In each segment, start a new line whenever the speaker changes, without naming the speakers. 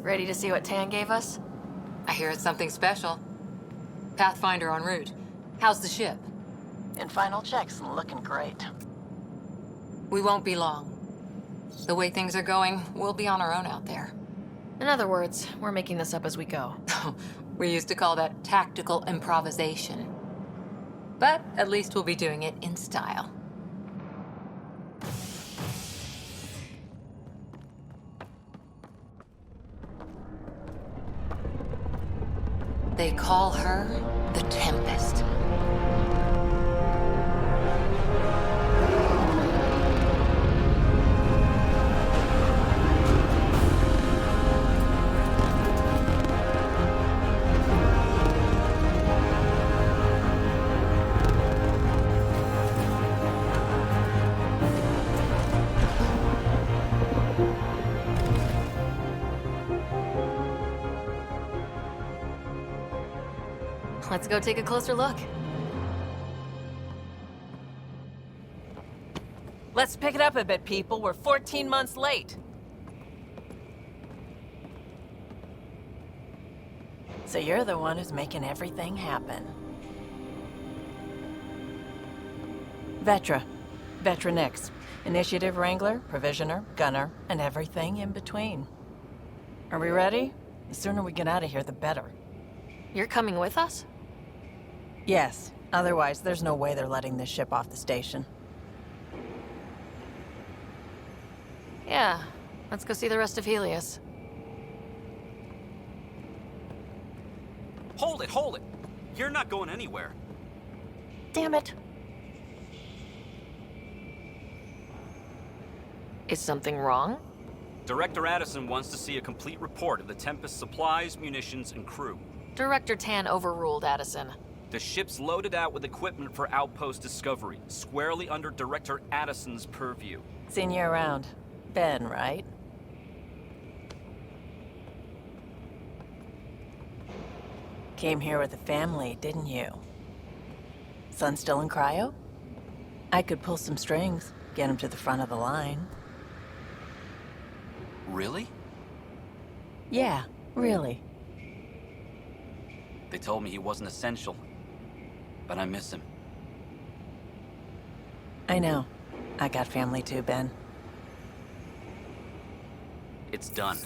Ready to see what Tan gave us?
I hear it's something special. Pathfinder en route. How's the ship?
In final checks and looking great.
We won't be long. The way things are going, we'll be on our own out there.
In other words, we're making this up as we go.
We used to call that tactical improvisation. But at least we'll be doing it in style. They call her the Tempest.
Let's go take a closer look.
Let's pick it up a bit, people. We're 14 months late.
So you're the one who's making everything happen. Vetra. Vetra Nix. Initiative Wrangler, Provisioner, Gunner, and everything in between. Are we ready? The sooner we get out of here, the better. You're coming with us? Yes. Otherwise, there's no way they're letting this ship off the station. Yeah. Let's go see the rest of Helios.
Hold it, hold it! You're not going anywhere.
Damn it. Is something wrong?
Director Addison wants to see a complete report of the Tempest's supplies, munitions, and crew.
Director Tan overruled Addison.
The ship's loaded out with equipment for outpost discovery, squarely under Director Addison's purview.
Seen you around. Ben, right? Came here with the family, didn't you? Son still in cryo? I could pull some strings, get him to the front of the line.
Really?
Yeah, really.
They told me he wasn't essential, but I miss him.
I know. I got family too, Ben.
It's done.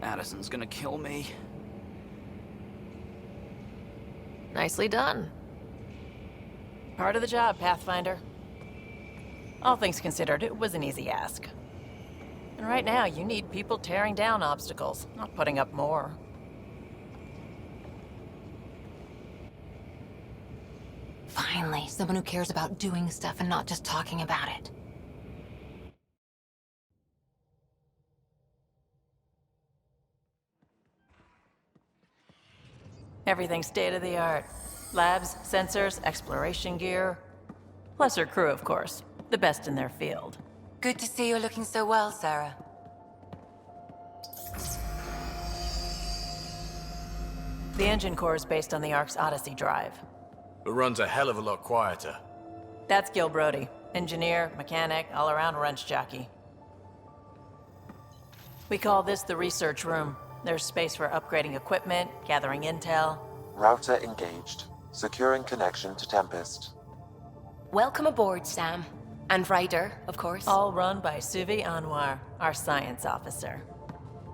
Addison's gonna kill me.
Nicely done. Part of the job, Pathfinder. All things considered, it was an easy ask. And right now, you need people tearing down obstacles, not putting up more.
Finally, someone who cares about doing stuff and not just talking about it.
Everything's state-of-the-art. Labs, sensors, exploration gear. Plus her crew, of course. The best in their field.
Good to see you're looking so well, Sarah.
The engine core is based on the Ark's Odyssey drive.
It runs a hell of a lot quieter.
That's Gil Brody. Engineer, mechanic, all-around wrench jockey. We call this the research room. There's space for upgrading equipment, gathering intel.
Router engaged. Securing connection to Tempest.
Welcome aboard, Sam. And Ryder, of course.
All run by Suvi Anwar, our science officer.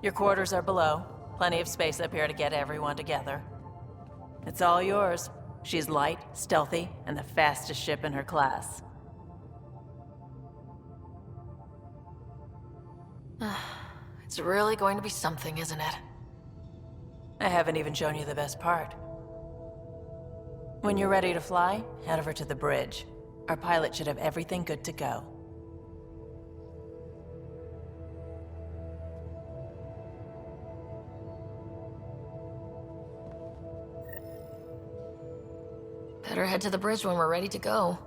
Your quarters are below. Plenty of space up here to get everyone together. It's all yours. She's light, stealthy, and the fastest ship in her class. It's really going to be something, isn't it? I haven't even shown you the best part. When you're ready to fly, head over to the bridge. Our pilot should have everything good to go. Better head to the bridge when we're ready to go.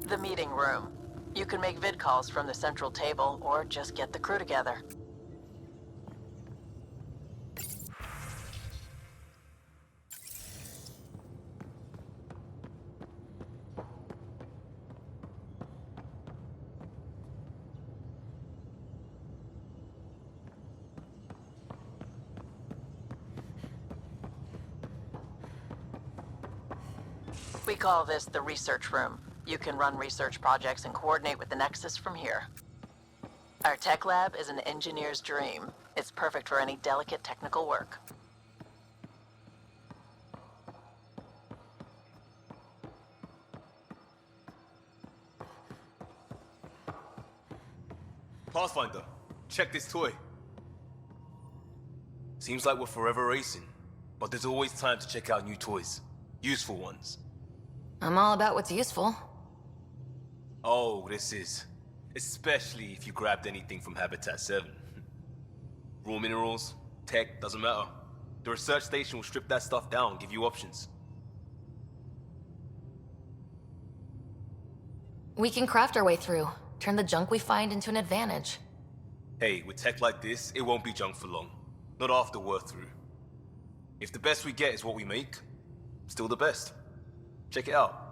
The meeting room. You You can make vid calls from the central table, or just get the crew together. We call this the research room. You can run research projects and coordinate with the Nexus from here. Our tech lab is an engineer's dream. It's perfect for any delicate technical work.
Pathfinder, check this toy. Seems like we're forever racing, but there's always time to check out new toys. Useful ones.
I'm all about what's useful.
Oh, this is. Especially if you grabbed anything from Habitat 7. Raw minerals, tech, doesn't matter. The research station will strip that stuff down, give you options.
We can craft our way through. Turn the junk we find into an advantage.
Hey, with tech like this, it won't be junk for long. Not after we're through. If the best we get is what we make, still the best. Check it out.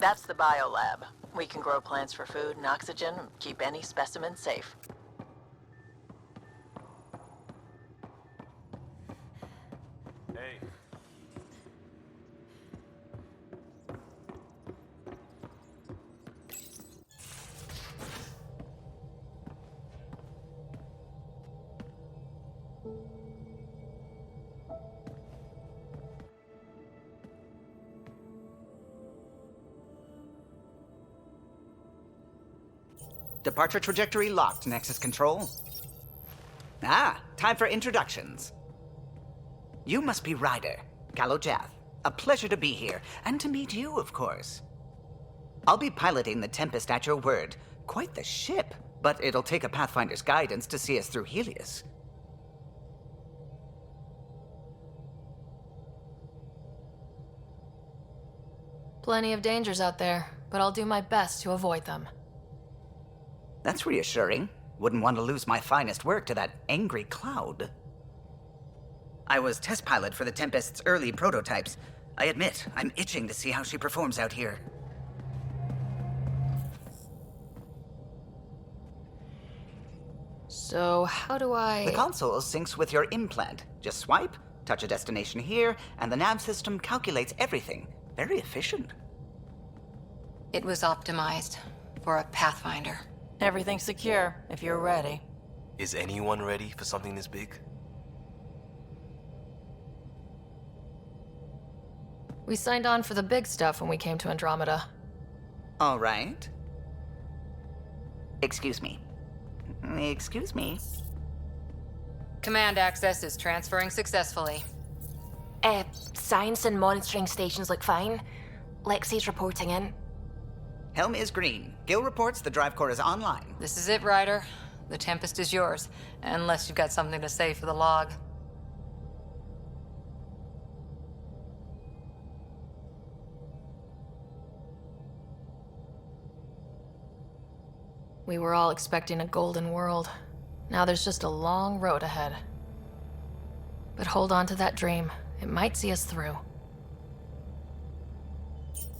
That's the biolab. We can grow plants for food and oxygen, and keep any specimen safe.
Hey.
Departure trajectory locked, Nexus Control. Ah, time for introductions. You must be Ryder, Kalojath. A pleasure to be here, and to meet you, of course. I'll be piloting the Tempest at your word. Quite the ship, but it'll take a Pathfinder's guidance to see us through Helios.
Plenty of dangers out there, but I'll do my best to avoid them.
That's reassuring. Wouldn't want to lose my finest work to that angry cloud. I was test pilot for the Tempest's early prototypes. I admit, I'm itching to see how she performs out here.
So, how do I...
The console syncs with your implant. Just swipe, Touch a destination here, and the nav system calculates everything. Very efficient.
It was optimized for a Pathfinder.
Everything's secure, if you're ready.
Is anyone ready for something this big?
We signed on for the big stuff when we came to Andromeda.
All right. Excuse me. Excuse me.
Command access is transferring successfully.
Science and monitoring stations look fine. Lexi's reporting in.
Helm is green. Gil reports the drive core is online.
This is it, Ryder. The Tempest is yours, unless you've got something to say for the log.
We were all expecting a golden world. Now there's just a long road ahead. But hold on to that dream. It might see us through.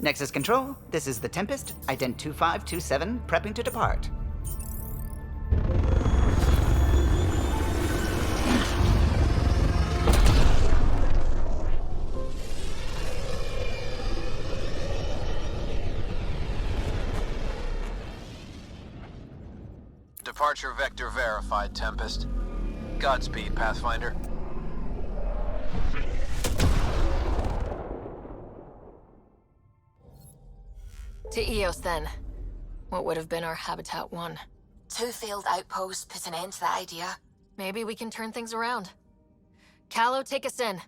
Nexus Control, this is the Tempest, ident 2527, prepping to depart.
Departure vector verified, Tempest. Godspeed, Pathfinder.
To Eos, then. What would have been our Habitat 1?
2 failed outposts put an end to that idea.
Maybe we can turn things around. Callow, take us in.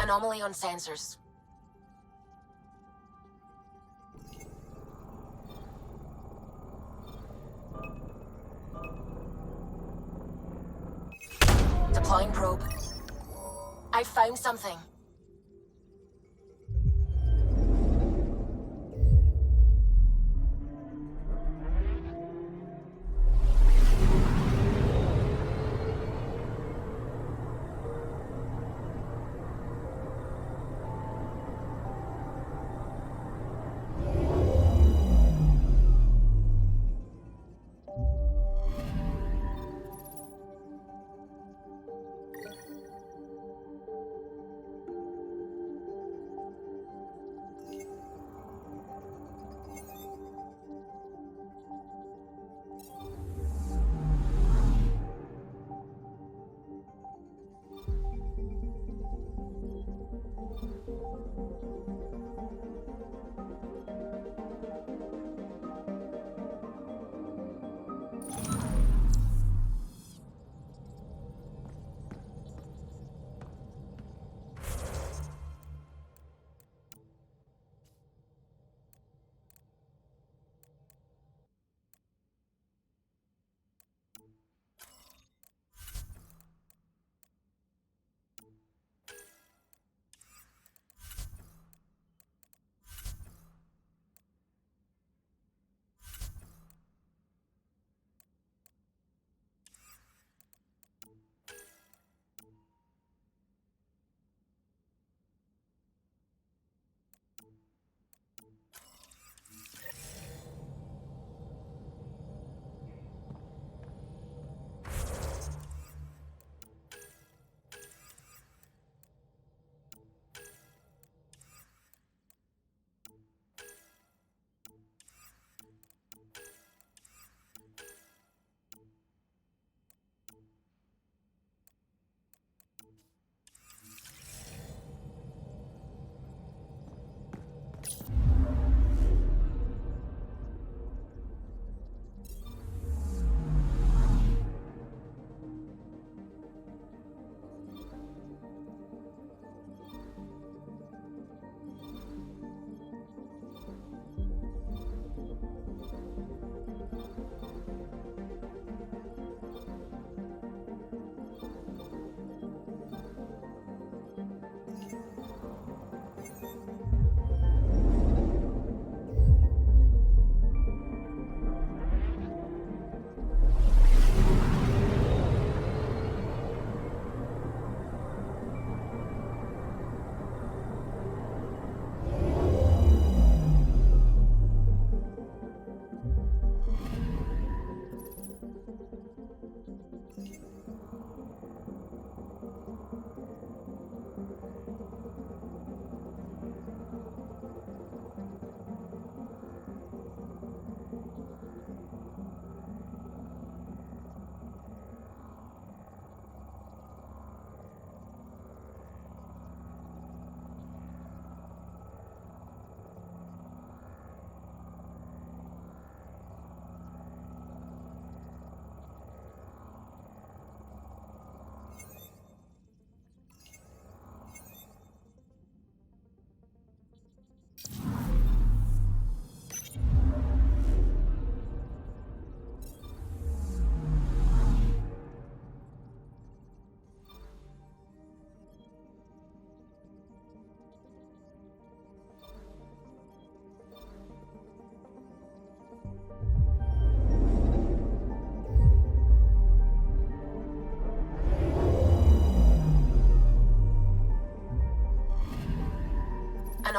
Anomaly on sensors. Deploying probe. I found something.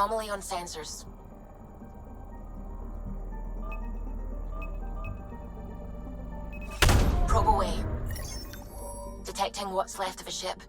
Anomaly on sensors. Probe away. Detecting what's left of a ship.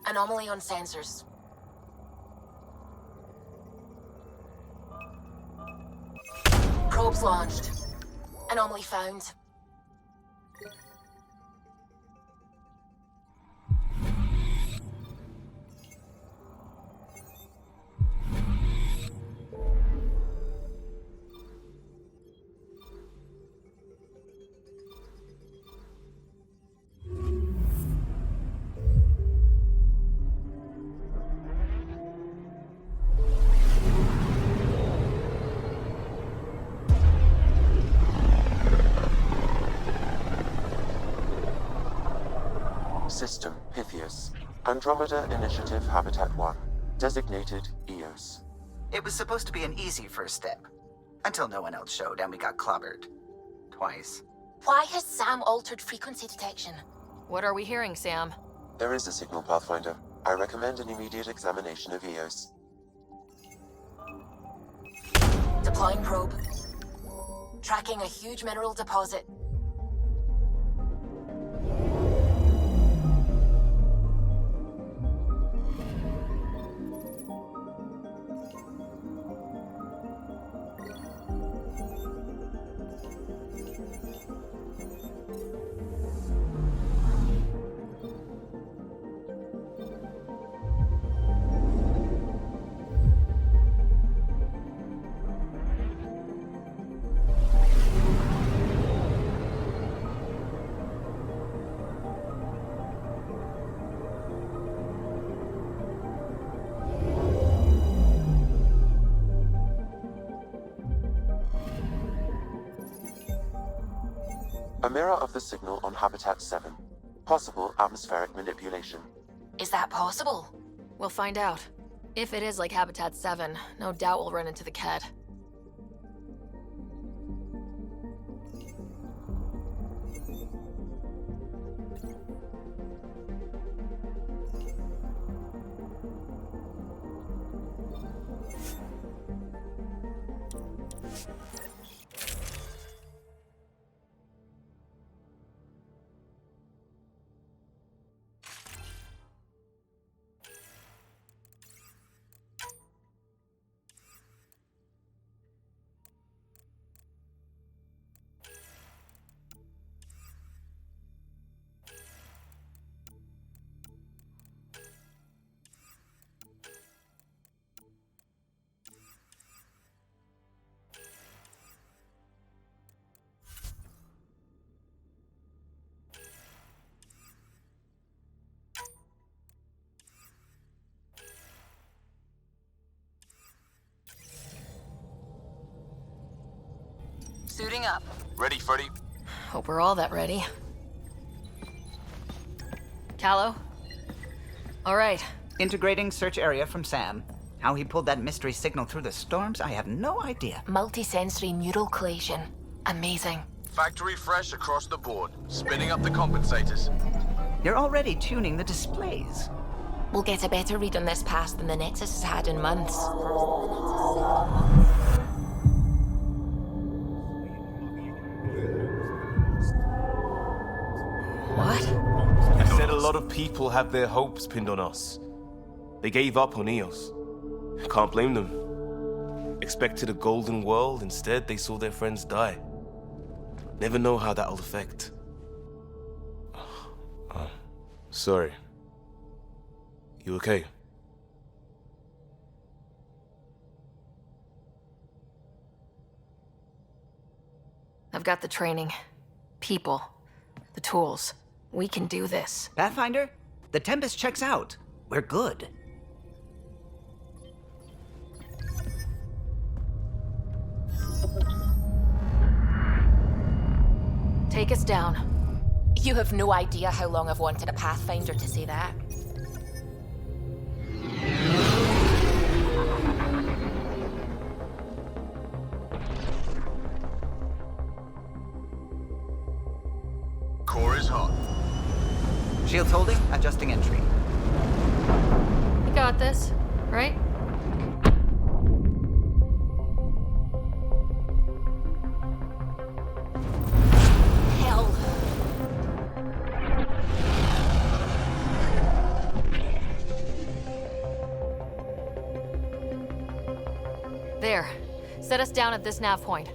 Anomaly on sensors. Probes launched. Anomaly found.
System Pythias. Andromeda Initiative Habitat 1. Designated EOS.
It was supposed to be an easy first step. Until no one else showed and we got clobbered. Twice.
Why has Sam altered frequency detection?
What are we hearing, Sam?
There is a signal, Pathfinder. I recommend an immediate examination of EOS.
Deploying probe. Tracking a huge mineral deposit.
A mirror of the signal on Habitat 7. Possible atmospheric manipulation.
Is that possible?
We'll find out. If it is like Habitat 7, no doubt we'll run into the Ked.
Suiting up.
Ready, Freddy?
Hope we're all that ready. Callow? All right.
Integrating search area from Sam. How he pulled that mystery signal through the storms, I have no idea.
Multisensory neural collation. Amazing.
Factory fresh across the board. Spinning up the compensators.
You're already tuning the displays.
We'll get a better read on this pass than the Nexus has had in months.
What?
I said a lot of people have their hopes pinned on us. They gave up on EOS. Can't blame them. Expected a golden world, instead they saw their friends die. Never know how that'll affect. Sorry. You okay?
I've got the training, people, the tools. We can do this.
Pathfinder, the Tempest checks out. We're good.
Take us down.
You have no idea how long I've wanted a Pathfinder to say that.
Core is hot.
Shields holding, adjusting entry.
You got this, right?
Hell.
There. Set us down at this nav point.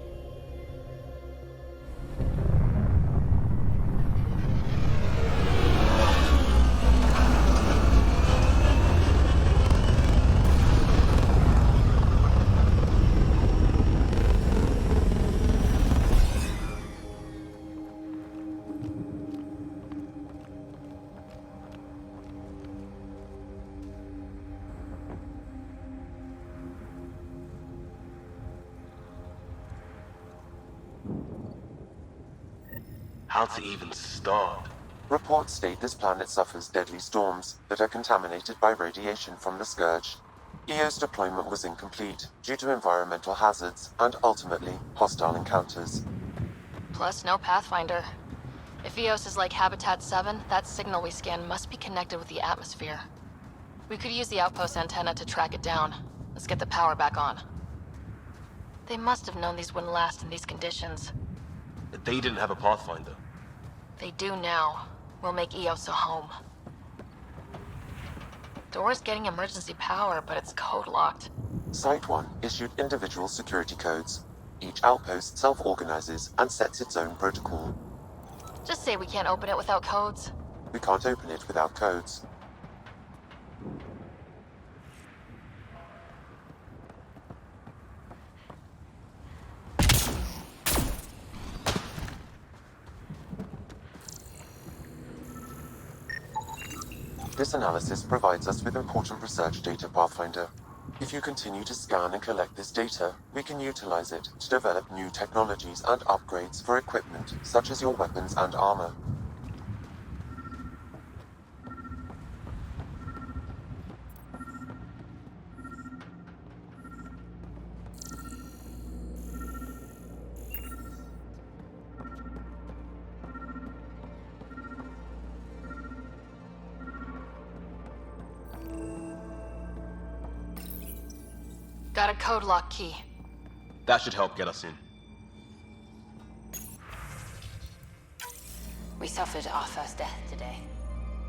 How to even start?
Reports state this planet suffers deadly storms that are contaminated by radiation from the Scourge. EO's deployment was incomplete due to environmental hazards and, ultimately, hostile encounters.
Plus, no Pathfinder. If EOS is like Habitat 7, that signal we scan must be connected with the atmosphere. We could use the outpost antenna to track it down. Let's get the power back on. They must have known these wouldn't last in these conditions.
They didn't have a Pathfinder.
They do now. We'll make EOS a home. Door's getting emergency power, but it's code-locked.
Site 1 issued individual security codes. Each outpost self-organizes and sets its own protocol.
Just say we can't open it without codes.
We can't open it without codes. This analysis provides us with important research data, Pathfinder. If you continue to scan and collect this data, we can utilize it to develop new technologies and upgrades for equipment, such as your weapons and armor.
Got a code lock key.
That should help get us in.
We suffered our first death today.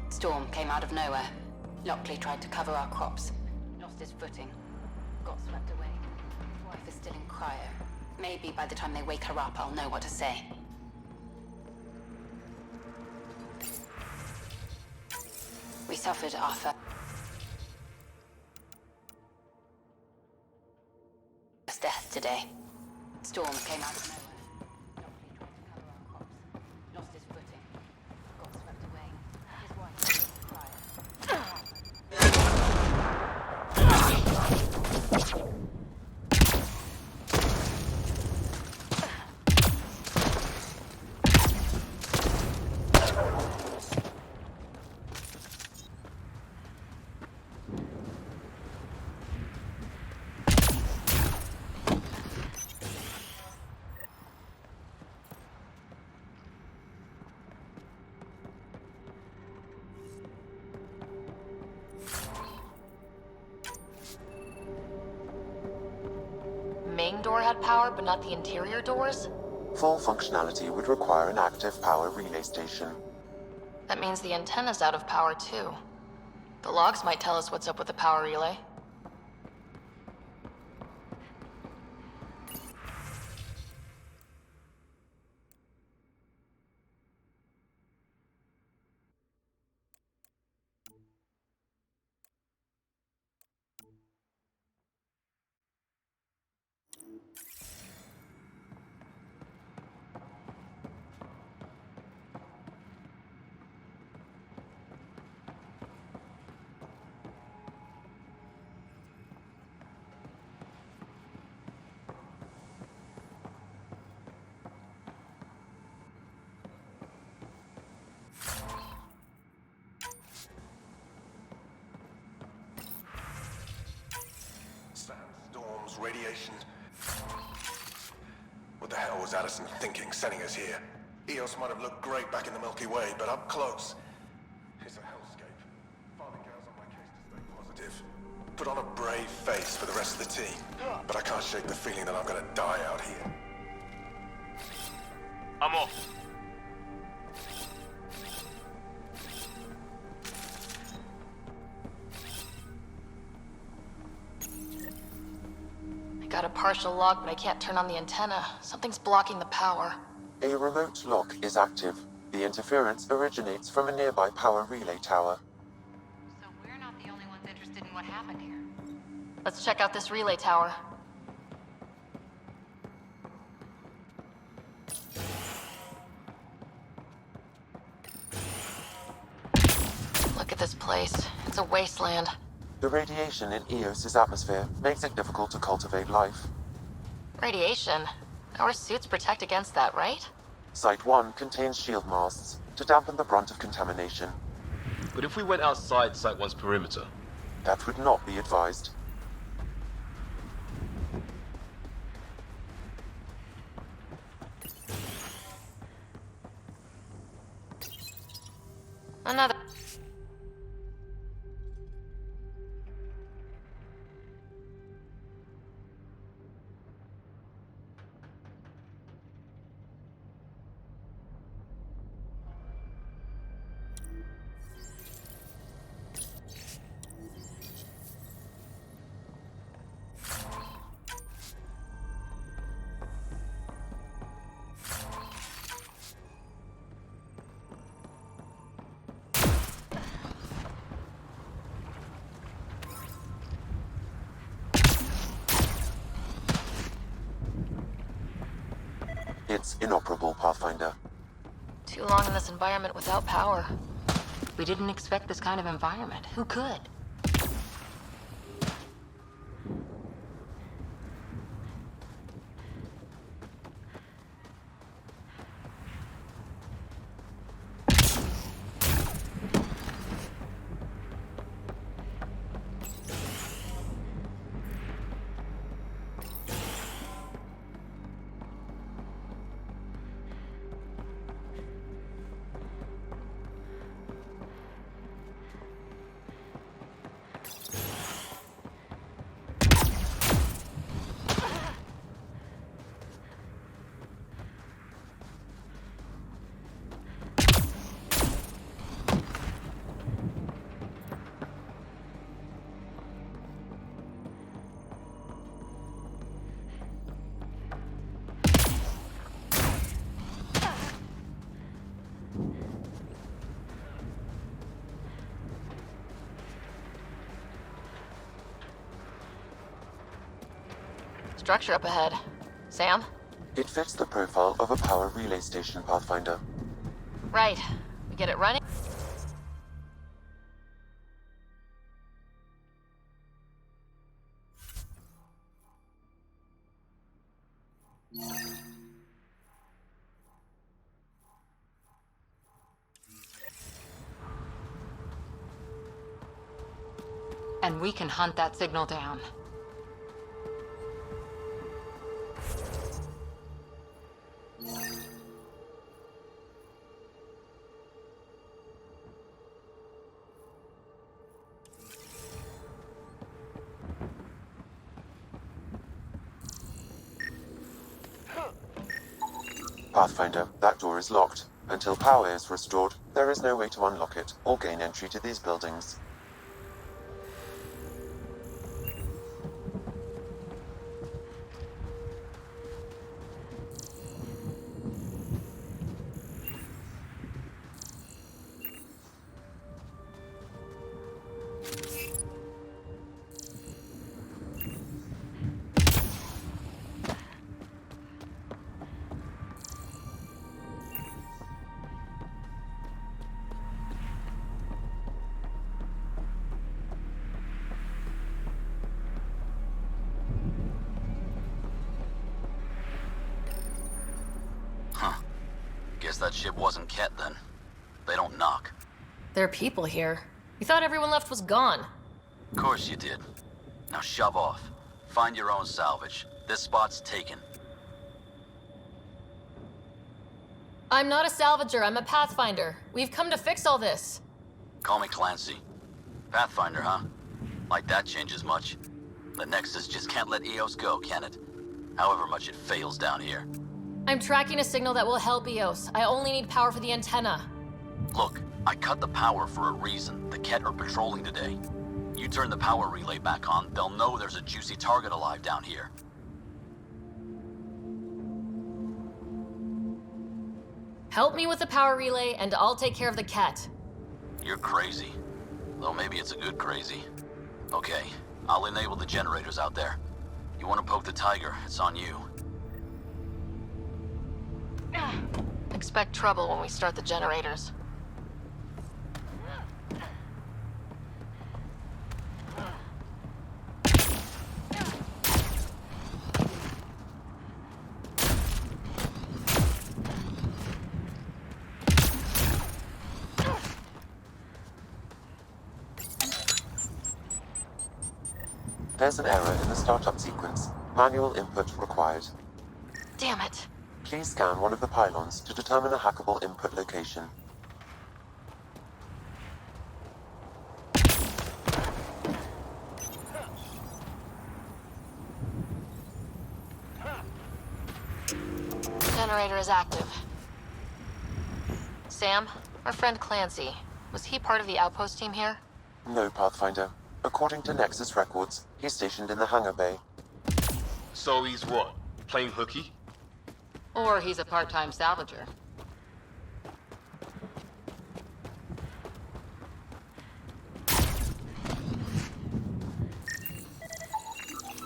Storm came out of nowhere. Lockley tried to cover our crops. Lost his footing. Got swept away. His wife is still in cryo. Maybe by the time they wake her up, I'll know what to say. We suffered our first death today. Storm came out of nowhere. Lockley tried to cover our crops. Lost his footing. Got swept away. His wife is still in cryo.
door had power, but not the interior doors?
Full functionality would require an active power relay station.
That means the antenna's out of power too. The logs might tell us what's up with the power relay.
Sandstorms, radiation. What the hell was Addison thinking sending us here? Eos might have looked great back in the Milky Way, but up close, it's a hellscape. Father Gal's on my case to stay positive. Put on a brave face for the rest of the team, but I can't shake the feeling that I'm gonna die out here.
I'm off.
Got a partial log, but I can't turn on the antenna. Something's blocking the power.
A remote lock is active. The interference originates from a nearby power relay tower.
So we're not the only ones interested in what happened here.
Let's check out this relay tower. Look at this place. It's a wasteland.
The radiation in Eos's atmosphere makes it difficult to cultivate life.
Radiation? Our suits protect against that, right?
Site 1 contains shield masts to dampen the brunt of contamination.
But if we went outside Site 1's perimeter?
That would not be advised.
Another.
It's inoperable, Pathfinder.
Too long in this environment without power.
We didn't expect this kind of environment. Who could?
Structure up ahead. Sam?
It fits the profile of a power relay station, Pathfinder.
Right. We get it running?
And we can hunt that signal down.
Pathfinder, that door is locked. Until power is restored, there is no way to unlock it or gain entry to these buildings.
Guess that ship wasn't Ket then. They don't knock.
There are people here. We thought everyone left was gone.
Of course you did. Now shove off. Find your own salvage. This spot's taken.
I'm not a salvager, I'm a Pathfinder. We've come to fix all this.
Call me Clancy. Pathfinder, huh? Like that changes much. The Nexus just can't let EOS go, can it? However much it fails down here.
I'm tracking a signal that will help EOS. I only need power for the antenna.
Look, I cut the power for a reason. The Ket are patrolling today. You turn the power relay back on, they'll know there's a juicy target alive down here.
Help me with the power relay, and I'll take care of the Ket.
You're crazy. Though maybe it's a good crazy. Okay, I'll enable the generators out there. You want to poke the Tiger, it's on you.
Expect trouble when we start the generators.
There's an error in the startup sequence. Manual input required.
Damn it.
Please scan one of the pylons to determine a hackable input location.
Generator is active. Sam, our friend Clancy, was he part of the outpost team here?
No, Pathfinder. According to Nexus records, he's stationed in the hangar bay.
So he's what? Playing hooky?
Or he's a part-time salvager.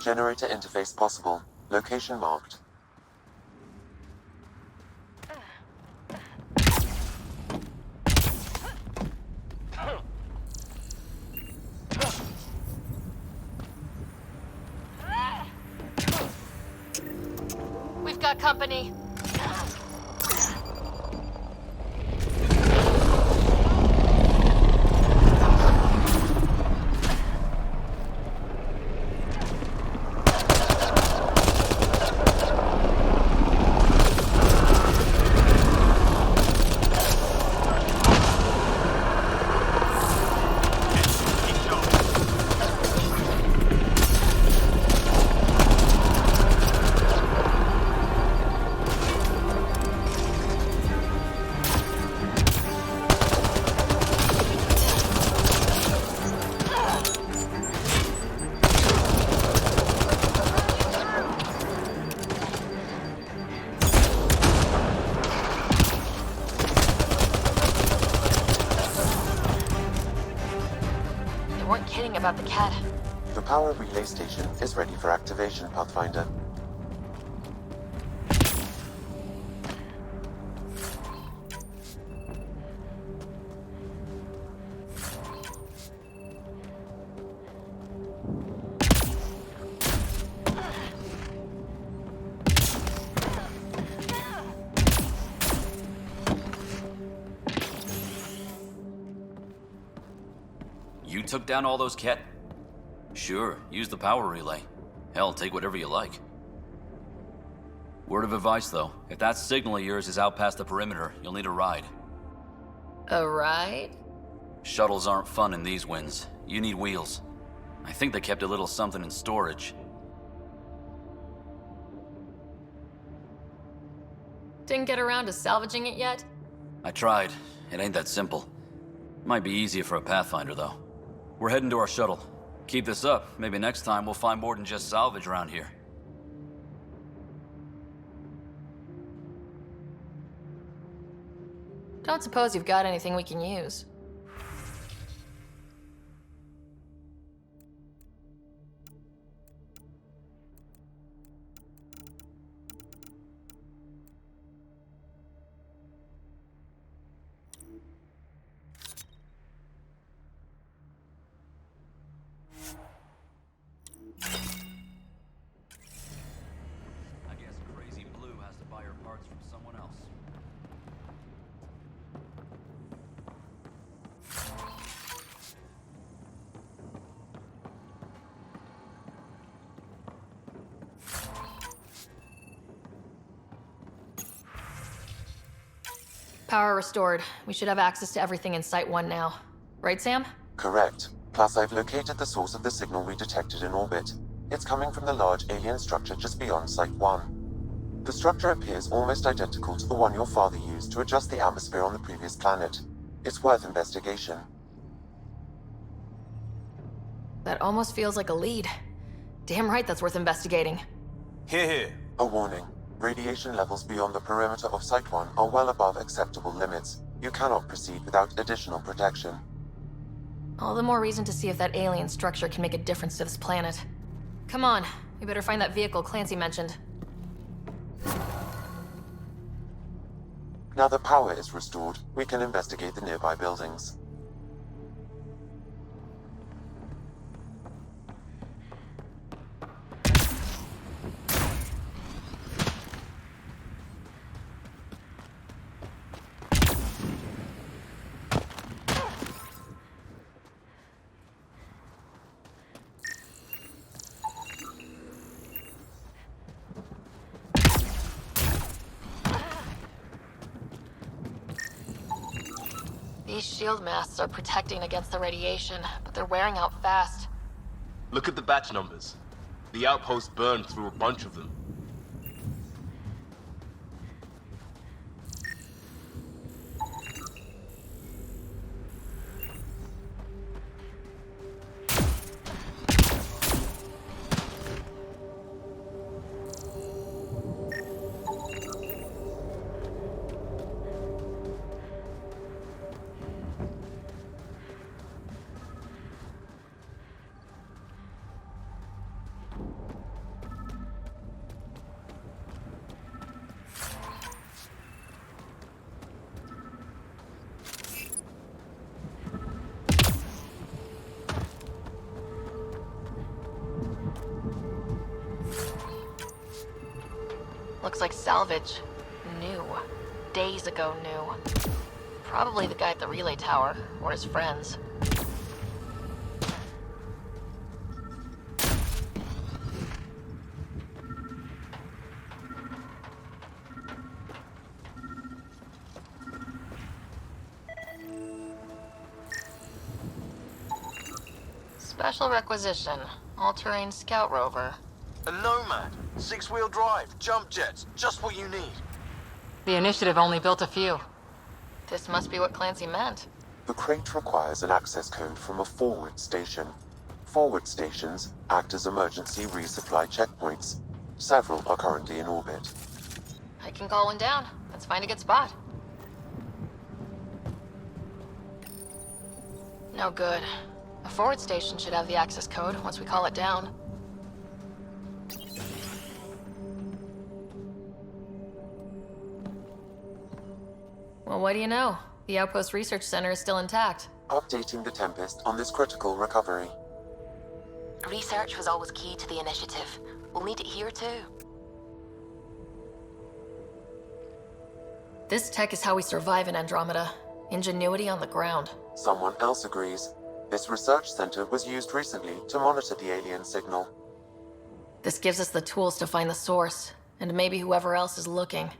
Generator interface possible. Location marked.
We've got company. About the Ket.
The power relay station is ready for activation, Pathfinder.
You took down all those Ket? Sure, use the power relay. Hell, take whatever you like. Word of advice, though. If that signal of yours is out past the perimeter, you'll need a ride.
A ride?
Shuttles aren't fun in these winds. You need wheels. I think they kept a little something in storage.
Didn't get around to salvaging it yet?
I tried. It ain't that simple. Might be easier for a Pathfinder, though. We're heading to our shuttle. Keep this up. Maybe next time we'll find more than just salvage around here.
Don't suppose you've got anything we can use.
I guess Crazy Blue has to buy her parts from someone else.
Power restored. We should have access to everything in Site 1 now. Right, Sam?
Correct. Plus, I've located the source of the signal we detected in orbit. It's coming from the large alien structure just beyond Site 1. The structure appears almost identical to the one your father used to adjust the atmosphere on the previous planet. It's worth investigation.
That almost feels like a lead. Damn right that's worth investigating.
Here, here.
A warning. Radiation levels beyond the perimeter of Site 1 are well above acceptable limits. You cannot proceed without additional protection.
All the more reason to see if that alien structure can make a difference to this planet. Come on, we better find that vehicle Clancy mentioned.
Now that power is restored, we can investigate the nearby buildings.
These shield masts are protecting against the radiation, but they're wearing out fast.
Look at the batch numbers. The outpost burned through a bunch of them.
Looks like salvage. New. Days ago new. Probably the guy at the relay tower, or his friends. Special requisition. All-terrain scout rover.
A Nomad. 6-wheel drive. Jump jets. Just what you need.
The initiative only built a few. This must be what Clancy meant.
The crate requires an access code from a forward station. Forward stations act as emergency resupply checkpoints. Several are currently in orbit.
I can call one down. Let's find a good spot. No good. A forward station should have the access code once we call it down. Well, what do you know? The Outpost Research Center is still intact.
Updating the Tempest on this critical recovery.
Research was always key to the initiative. We'll need it here too.
This tech is how we survive in Andromeda. Ingenuity on the ground.
Someone else agrees. This research center was used recently to monitor the alien signal.
This gives us the tools to find the source, and maybe whoever else is looking.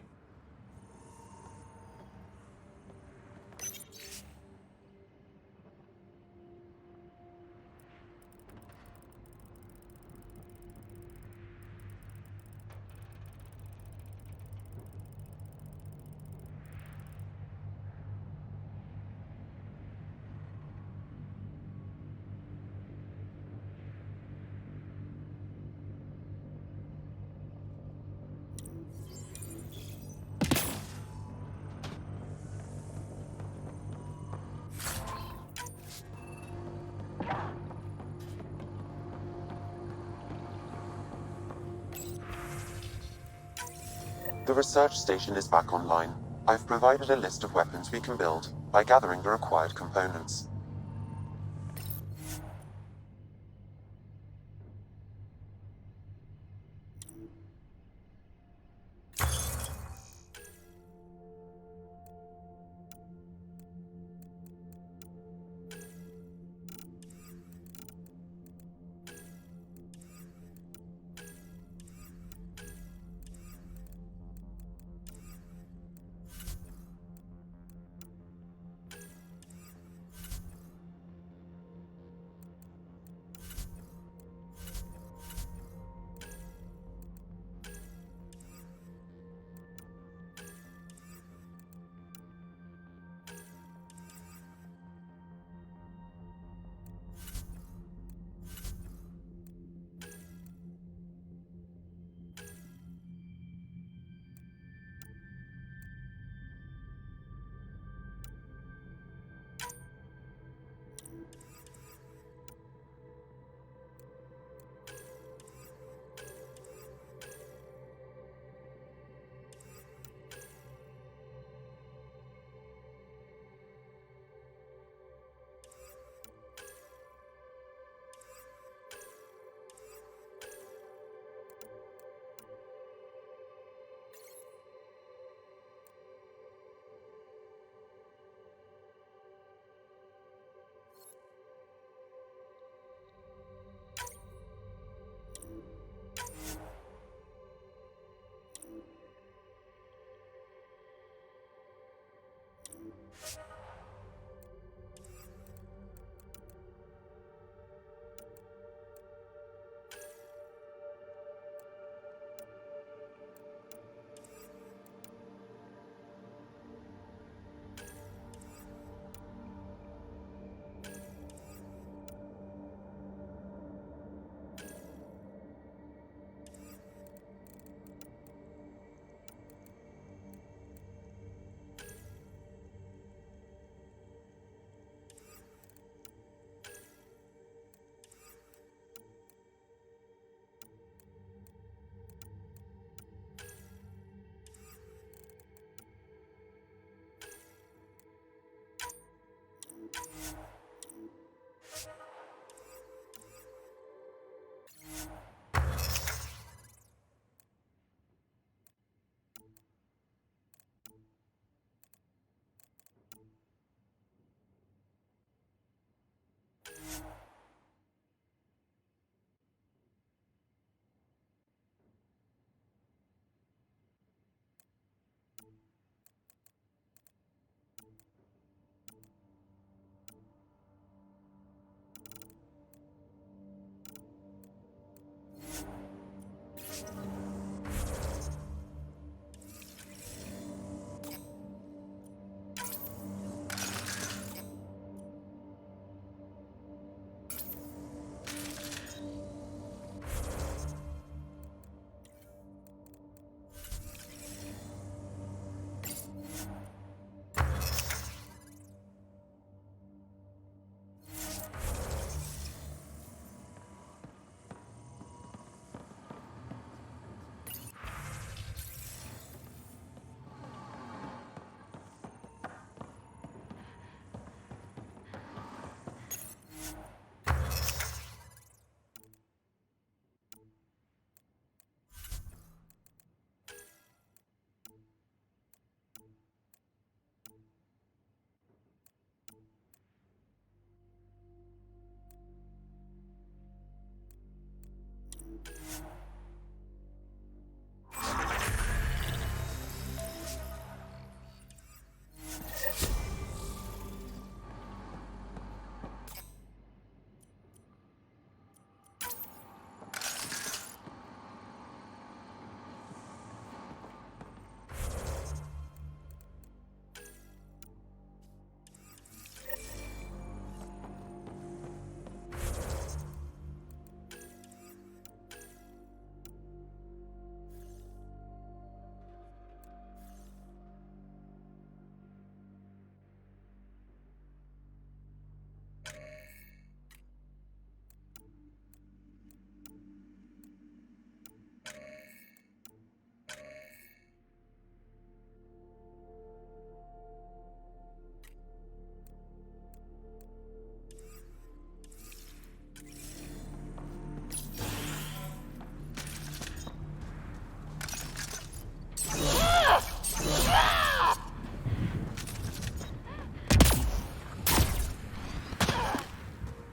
The research station is back online. I've provided a list of weapons we can build by gathering the required components.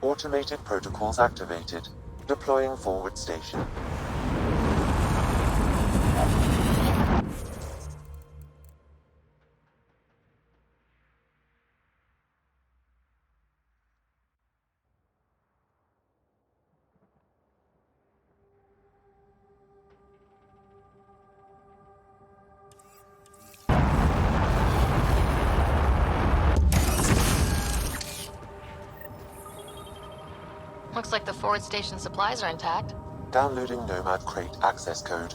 Automated protocols activated. Deploying forward station.
Looks like the forward station supplies are intact.
Downloading Nomad Crate access code.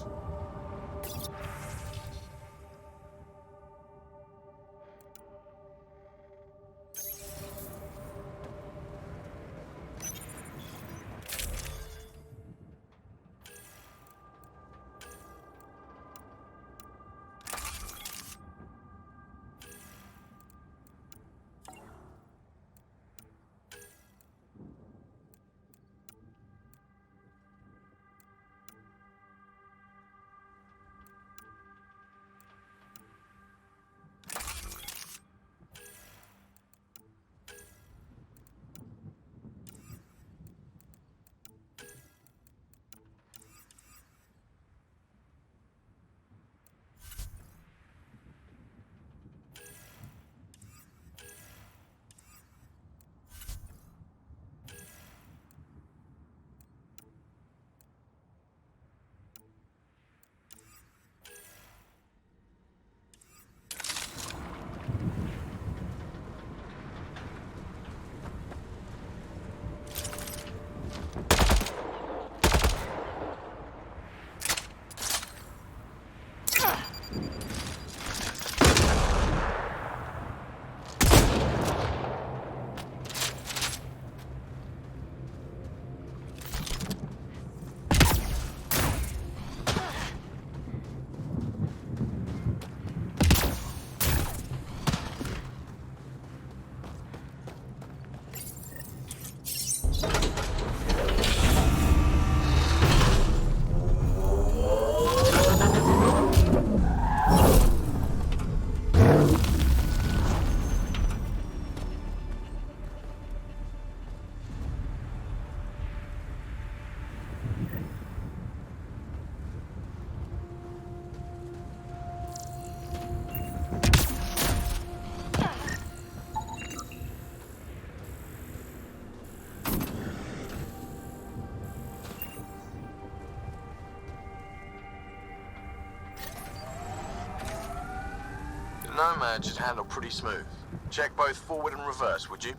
Nomad should handle pretty smooth. Check both forward and reverse, would you?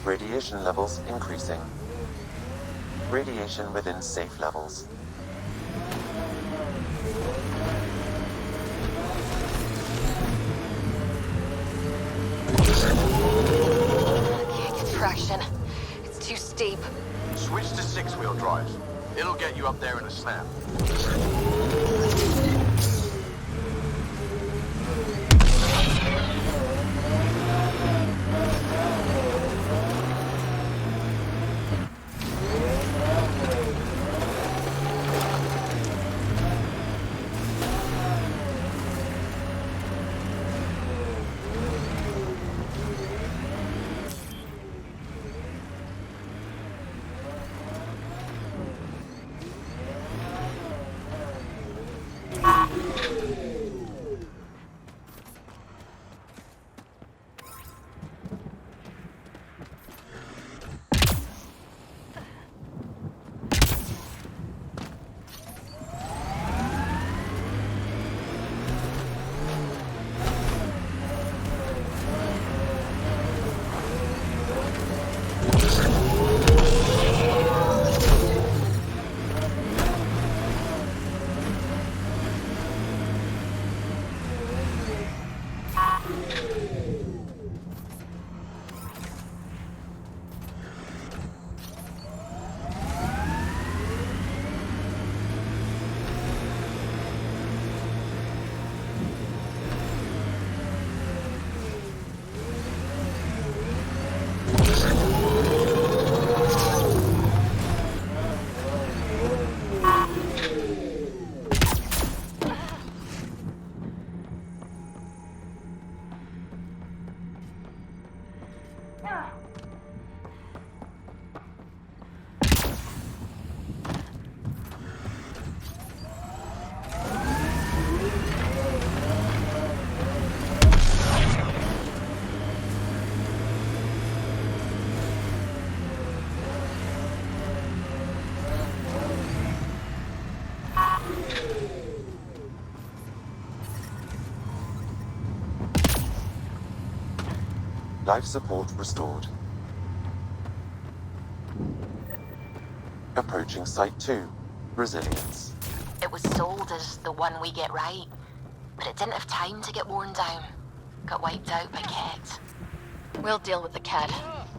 Radiation levels increasing. Radiation within safe levels.
Can't get traction. It's too steep.
Switch to six-wheel drive. It'll get you up there in a snap.
Life support restored. Approaching Site 2. Resilience.
It was sold as the one we get right, but it didn't have time to get worn down. Got wiped out by Ket.
We'll deal with the cat,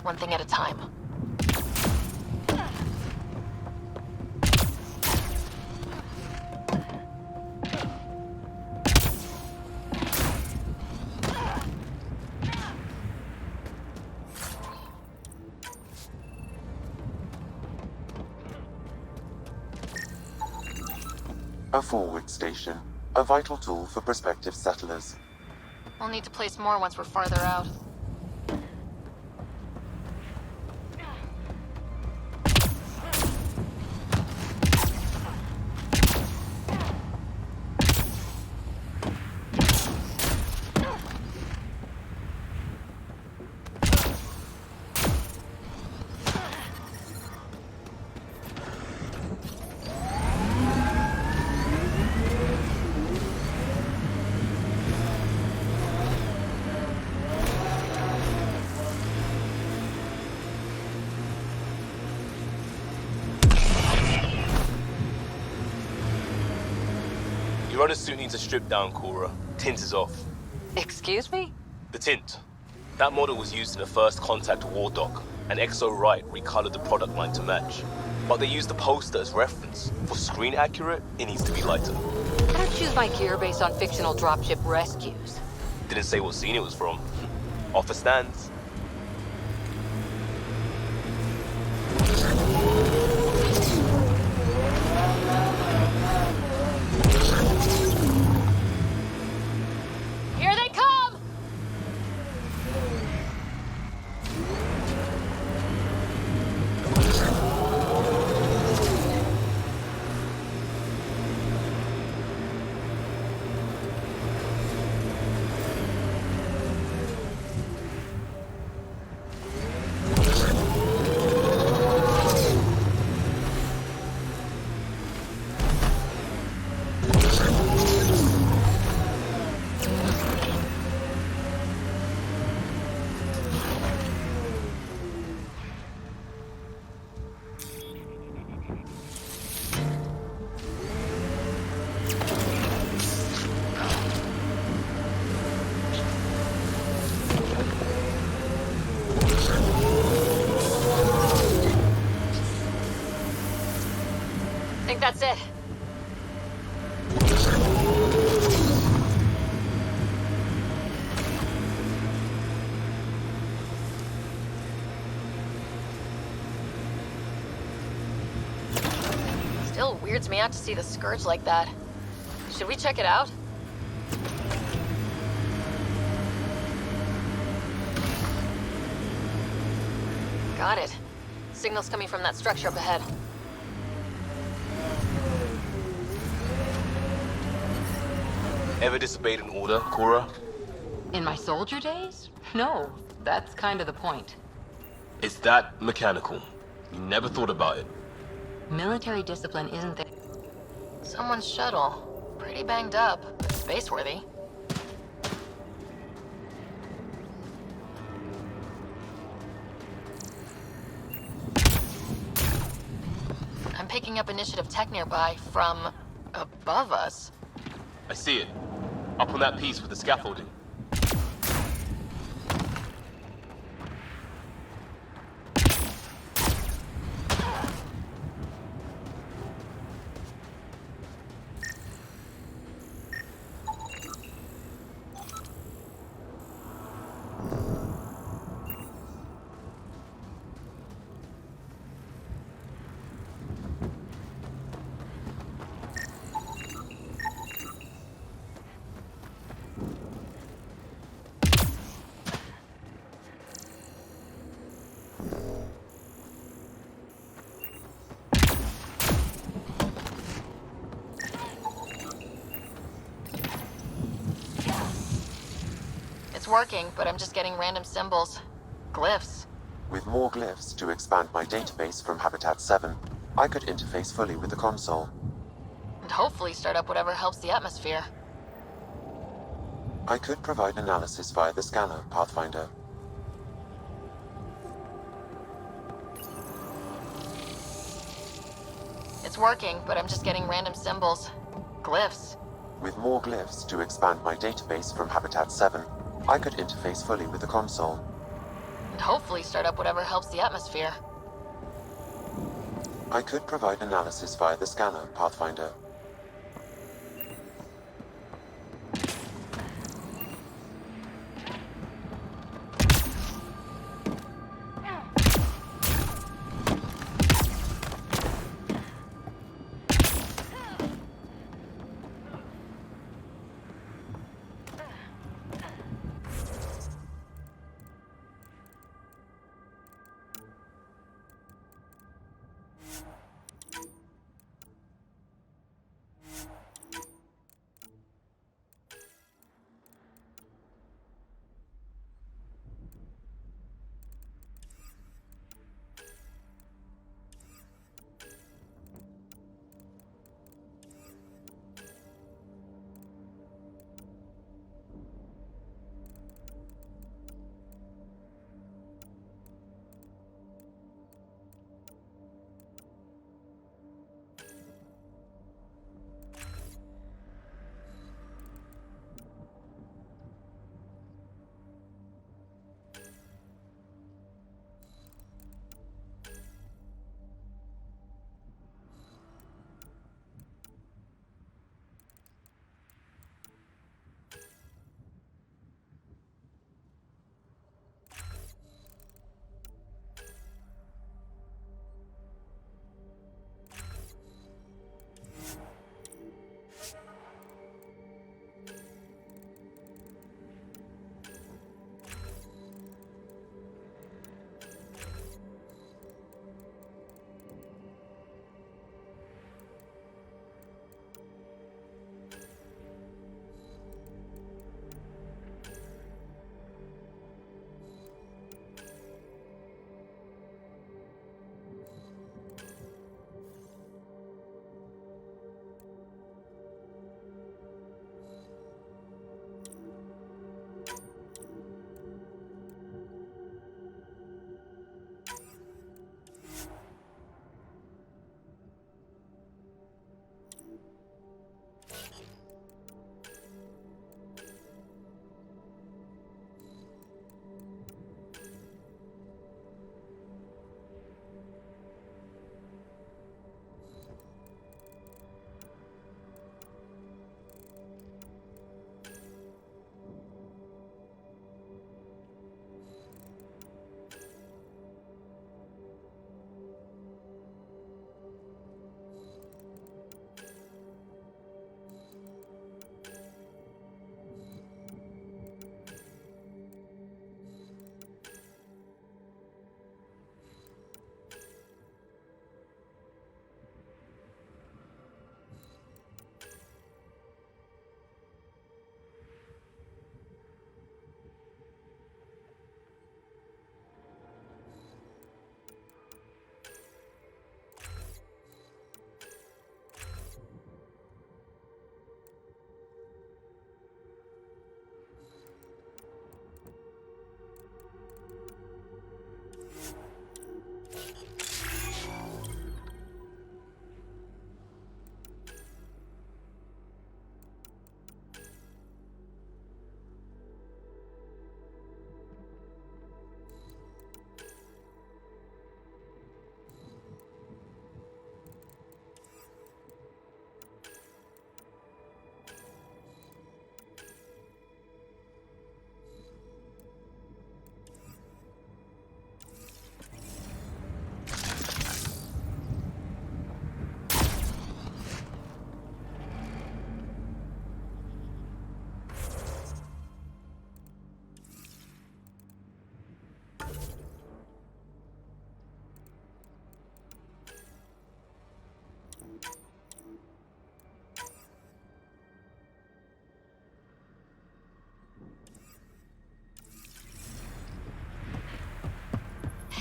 one thing at a time.
A forward station. A vital tool for prospective settlers.
We'll need to place more once we're farther out.
Your other suit needs a strip down, Cora. Tint is off.
Excuse me?
The tint. That model was used in the first Contact War doc, and XO Wright recolored the product line to match. But they used the poster as reference. For screen accurate, it needs to be lighter.
I don't choose my gear based on fictional dropship rescues.
Didn't say what scene it was from. Offer stands.
Here they come! I think that's it. Still weirds me out to see the Scourge like that. Should we check it out? Got it. Signal's coming from that structure up ahead.
Ever disobeyed an order, Cora?
In my soldier days? No, that's kind of the point.
It's that mechanical. You never thought about it.
Military discipline isn't there.
Someone's shuttle. Pretty banged up, but space-worthy. I'm picking up initiative tech nearby from above us.
I see it. Up on that piece with the scaffolding.
It's working, but I'm just getting random symbols. Glyphs.
With more glyphs to expand my database from Habitat 7, I could interface fully with the console.
And hopefully start up whatever helps the atmosphere.
I could provide analysis via the scanner, Pathfinder.
It's working, but I'm just getting random symbols. Glyphs.
With more glyphs to expand my database from Habitat 7, I could interface fully with the console.
And hopefully start up whatever helps the atmosphere.
I could provide analysis via the scanner, Pathfinder.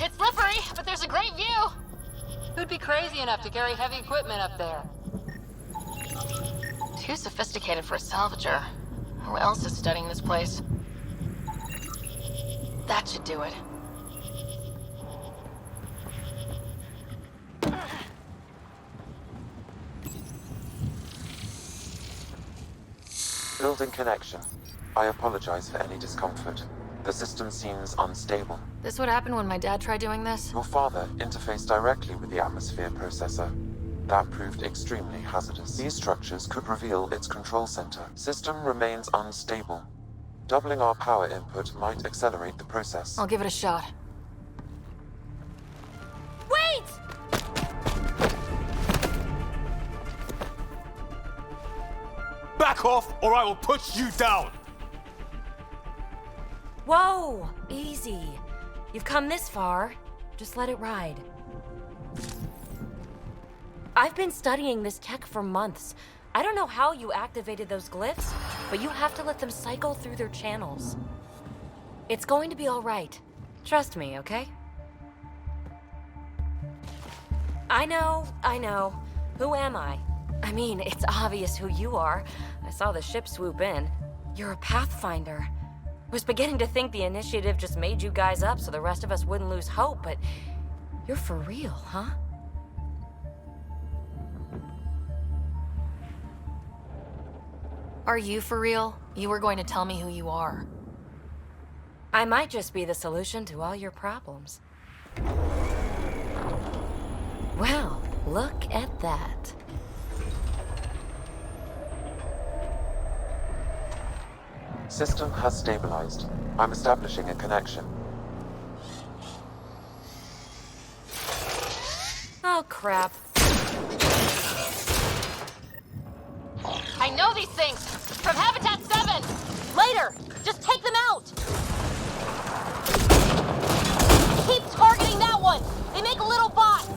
It's slippery, but there's a great view.
Who'd be crazy enough to carry heavy equipment up there?
Too sophisticated for a salvager. Who else is studying this place? That should do it.
Building connection. I apologize for any discomfort. The system seems unstable.
This would happen when my dad tried doing this?
Your father interfaced directly with the atmosphere processor. That proved extremely hazardous. These structures could reveal its control center. System remains unstable. Doubling our power input might accelerate the process.
I'll give it a shot.
Wait!
Back off, or I will put you down!
Whoa! Easy. You've come this far. Just let it ride. I've been studying this tech for months. I don't know how you activated those glyphs, but you have to let them cycle through their channels. It's going to be all right. Trust me, okay? I know. Who am I? I mean, it's obvious who you are. I saw the ship swoop in. You're a Pathfinder. I was beginning to think the initiative just made you guys up so the rest of us wouldn't lose hope, but you're for real, huh?
Are you for real? You were going to tell me who you are.
I might just be the solution to all your problems. Well, look at that.
System has stabilized. I'm establishing a connection.
Oh, crap.
I know these things! From Habitat 7! Later! Just take them out! Keep targeting that one! They make little bots!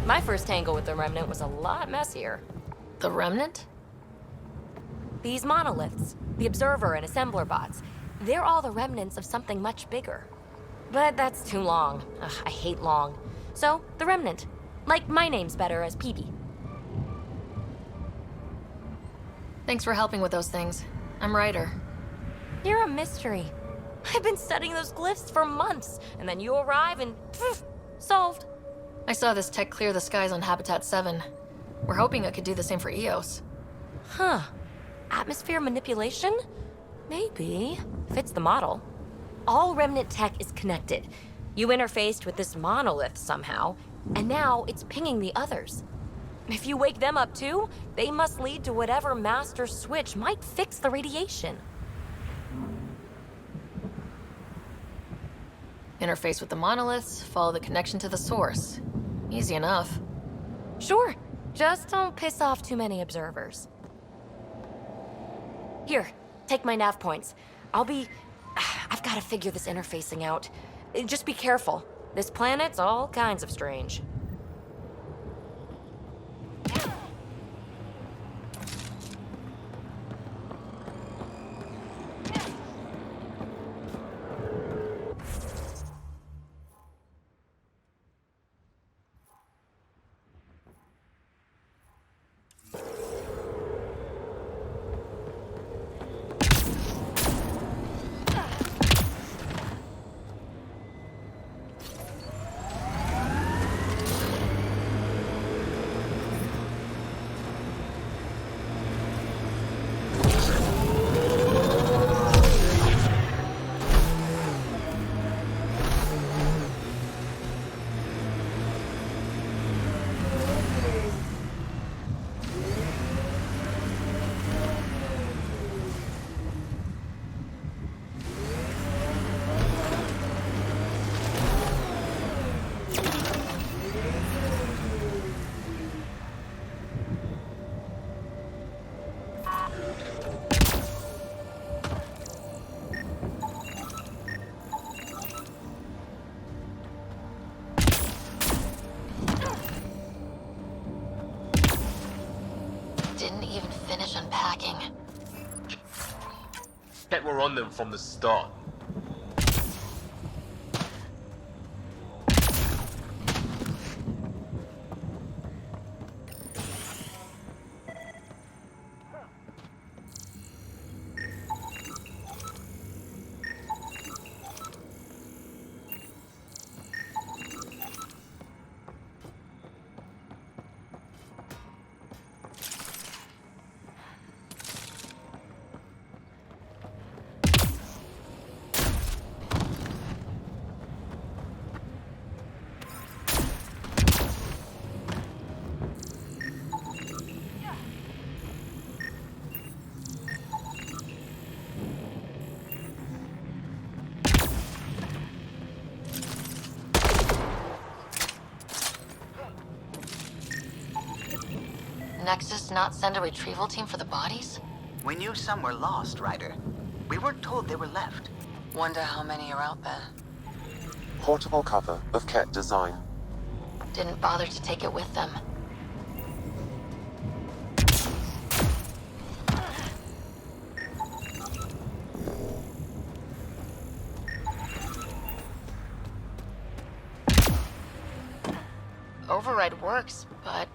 My first tangle with the Remnant was a lot messier.
The Remnant?
These monoliths, the Observer and Assembler bots, they're all the remnants of something much bigger. But that's too long. Ugh, I hate long. So, the Remnant. Like, my name's better as PB.
Thanks for helping with those things. I'm Ryder.
You're a mystery. I've been studying those glyphs for months, and then you arrive and poof, solved.
I saw this tech clear the skies on Habitat 7. We're hoping it could do the same for EOS.
Huh. Atmosphere manipulation? Maybe. Fits the model. All Remnant tech is connected. You interfaced with this monolith somehow, and now it's pinging the others. If you wake them up too, they must lead to whatever master switch might fix the radiation.
Interface with the monoliths, follow the connection to the source. Easy enough.
Sure. Just don't piss off too many observers. Here, take my nav points. I've got to figure this interfacing out. Just be careful. This planet's all kinds of strange.
Bet we're on them from the start.
Nexus not send a retrieval team for the bodies?
We knew some were lost, Ryder. We weren't told they were left.
Wonder how many are out there.
Portable cover of Ket design.
Didn't bother to take it with them. Override works, but...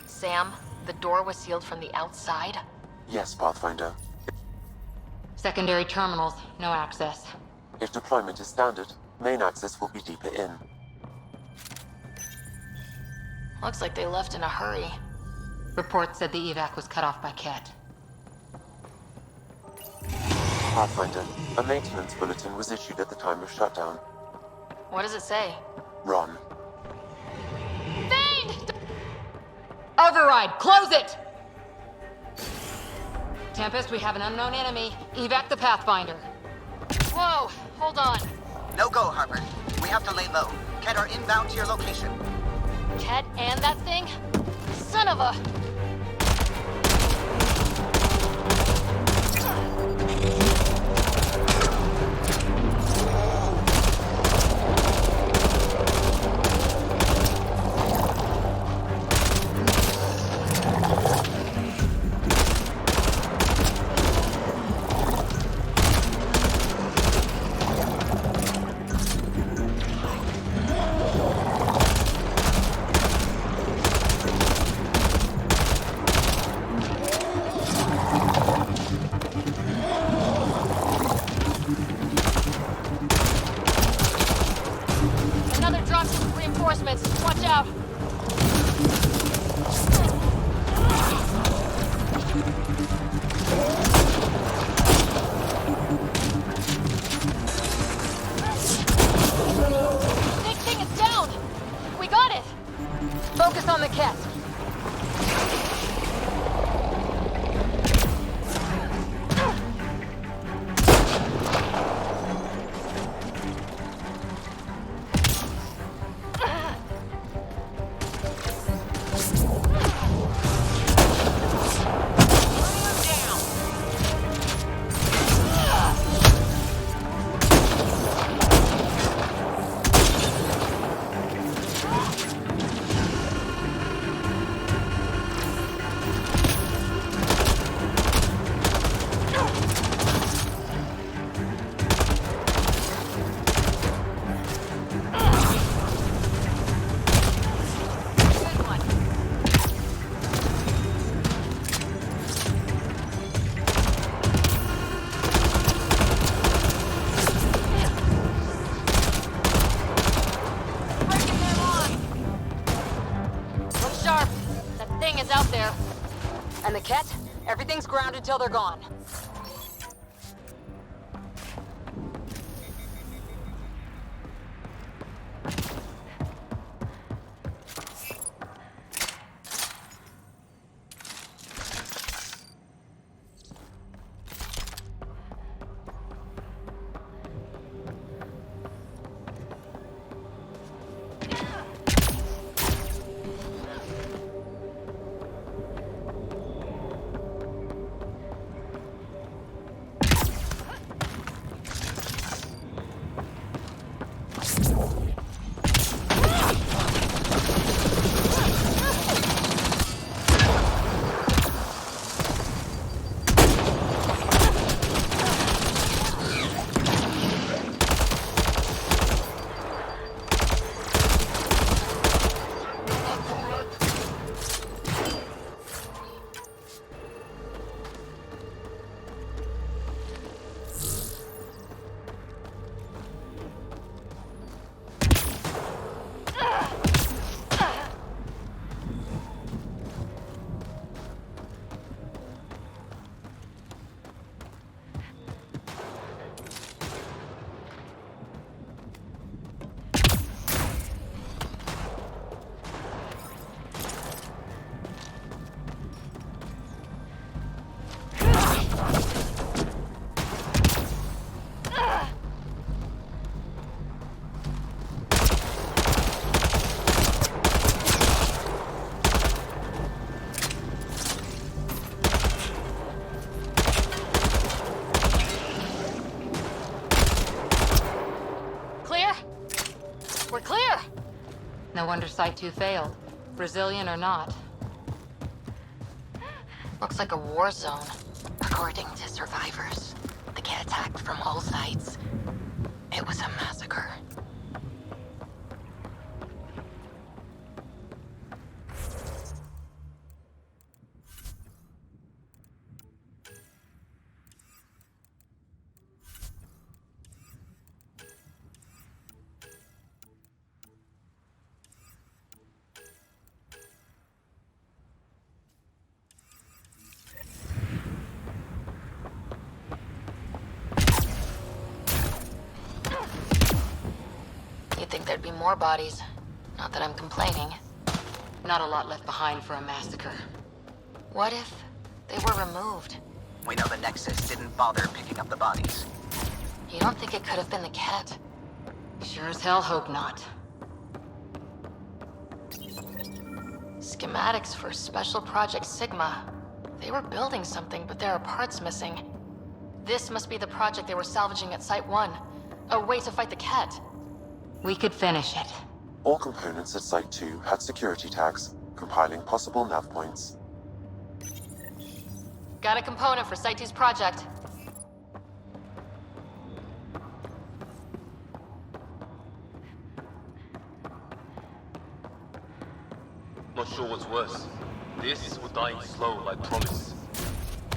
Sam, the door was sealed from the outside?
Yes, Pathfinder.
Secondary terminals, no access.
If deployment is standard, main access will be deeper in.
Looks like they left in a hurry.
Reports said the evac was cut off by Ket.
Pathfinder, a maintenance bulletin was issued at the time of shutdown.
What does it say?
Run.
Override, close it! Tempest, we have an unknown enemy. Evac the Pathfinder.
Whoa, hold on.
No go, Harper. We have to lay low. Ket are inbound to your location.
Ket and that thing? Son of a... Reinforcements, watch out! Big thing is down! We got it!
Focus on the Ket. And the Ket? Everything's grounded till they're gone. No wonder Site 2 failed. Brazilian or not.
Looks like a war zone.
According to survivors, the kit attacked from all sides. It was a massacre.
You'd think there'd be more bodies. Not that I'm complaining.
Not a lot left behind for a massacre.
What if they were removed?
We know the Nexus didn't bother picking up the bodies.
You don't think it could have been the Ket?
Sure as hell hope not.
Schematics for Special Project Sigma. They were building something, but there are parts missing. This must be the project they were salvaging at Site 1. A way to fight the Ket.
We could finish it.
All components at Site 2 had security tags, compiling possible nav points.
Got a component for Site 2's project.
Not sure what's worse. This or dying slow like promise.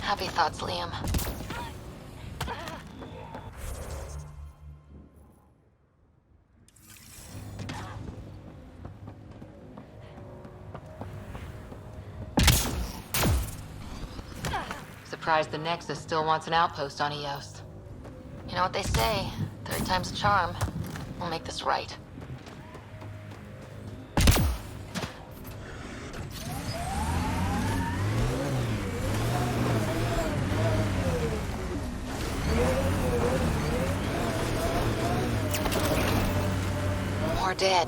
Happy thoughts, Liam.
Surprised the Nexus still wants an outpost on Eos.
You know what they say, third time's a charm. We'll make this right. More dead.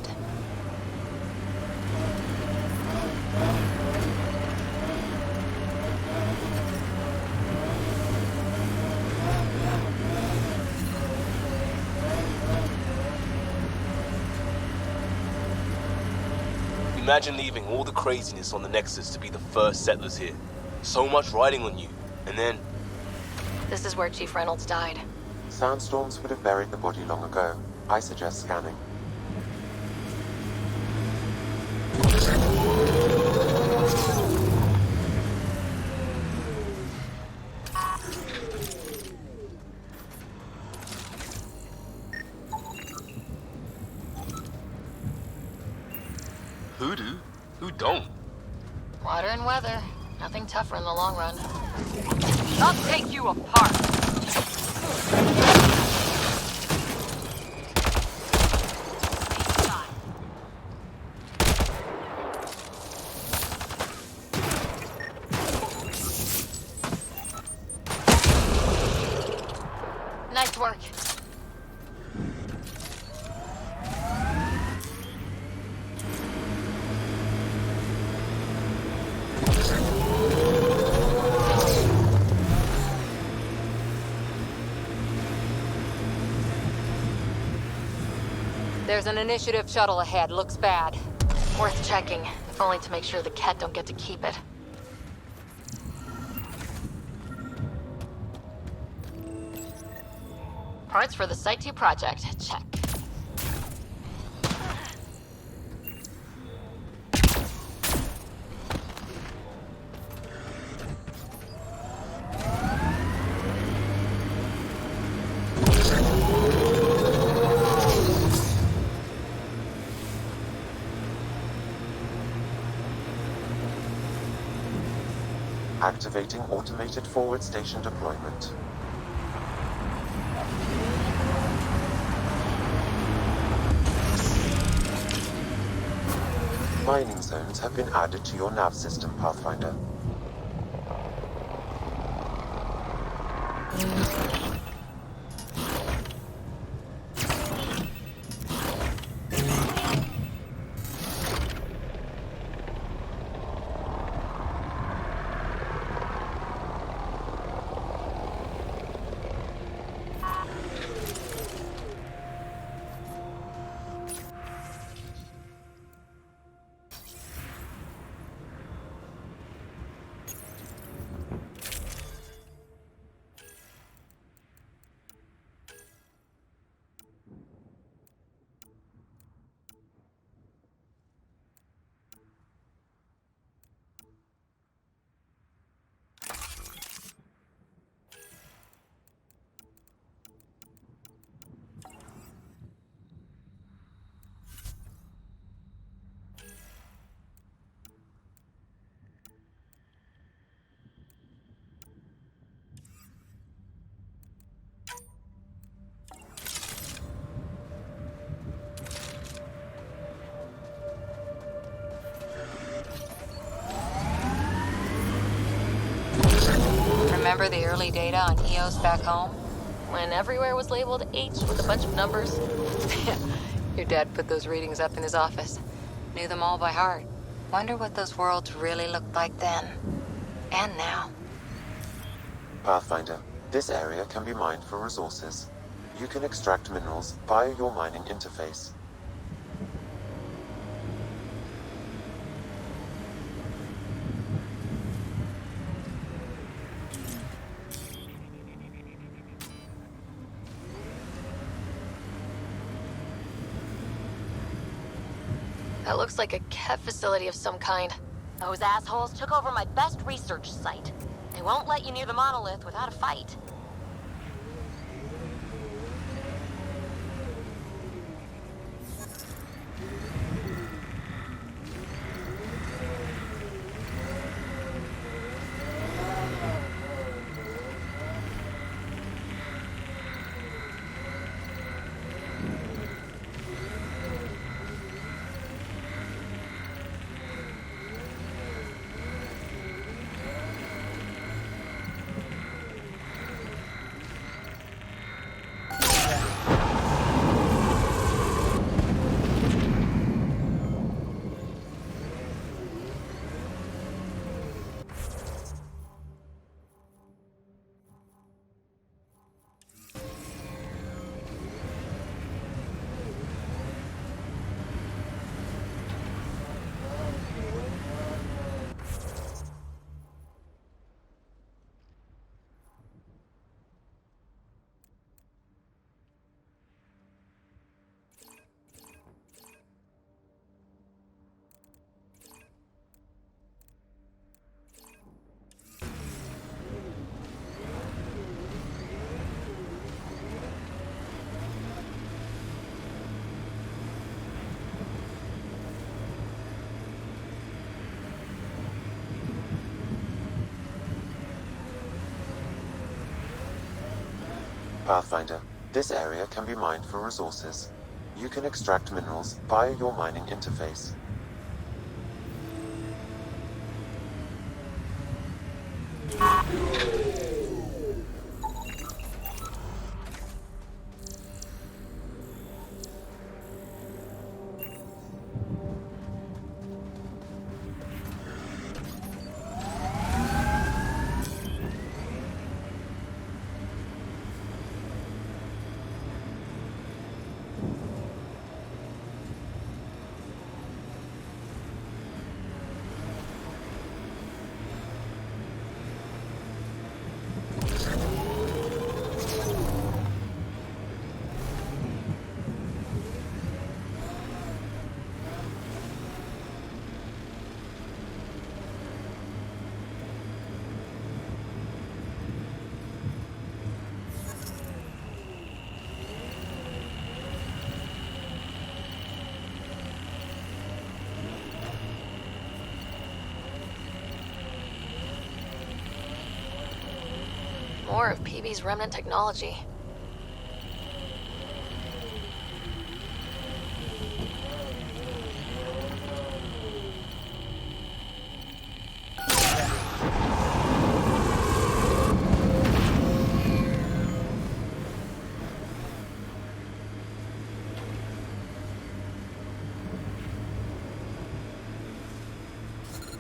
Imagine leaving all the craziness on the Nexus to be the first settlers here. So much riding on you, and then...
This is where Chief Reynolds died.
Sandstorms would have buried the body long ago. I suggest scanning.
Who do? Who don't?
Water and weather. Nothing tougher in the long run.
I'll take you apart.
Nice work.
There's an initiative shuttle ahead. Looks bad.
Worth checking, if only to make sure the Ket don't get to keep it. Parts for the Site 2 project. Check.
Activating automated forward station deployment. Mining zones have been added to your nav system, Pathfinder.
Remember the early data on EOS back home?
When everywhere was labeled H with a bunch of numbers.
Your dad put those readings up in his office. Knew them all by heart. Wonder what those worlds really looked like then. And now.
Pathfinder, this area can be mined for resources. You can extract minerals via your mining interface.
That looks like a Kev facility of some kind.
Those assholes took over my best research site. They won't let you near the monolith without a fight.
Pathfinder, this area can be mined for resources. You can extract minerals via your mining interface.
More of PB's remnant technology.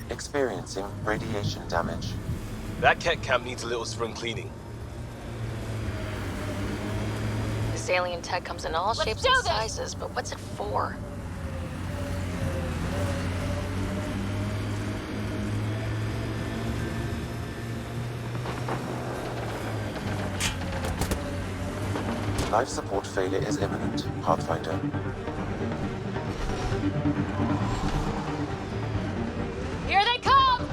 Experiencing radiation damage.
That cat camp needs a little spring cleaning.
This alien tech comes in all shapes and sizes, but what's it for?
Life support failure is imminent, Pathfinder.
Here they come!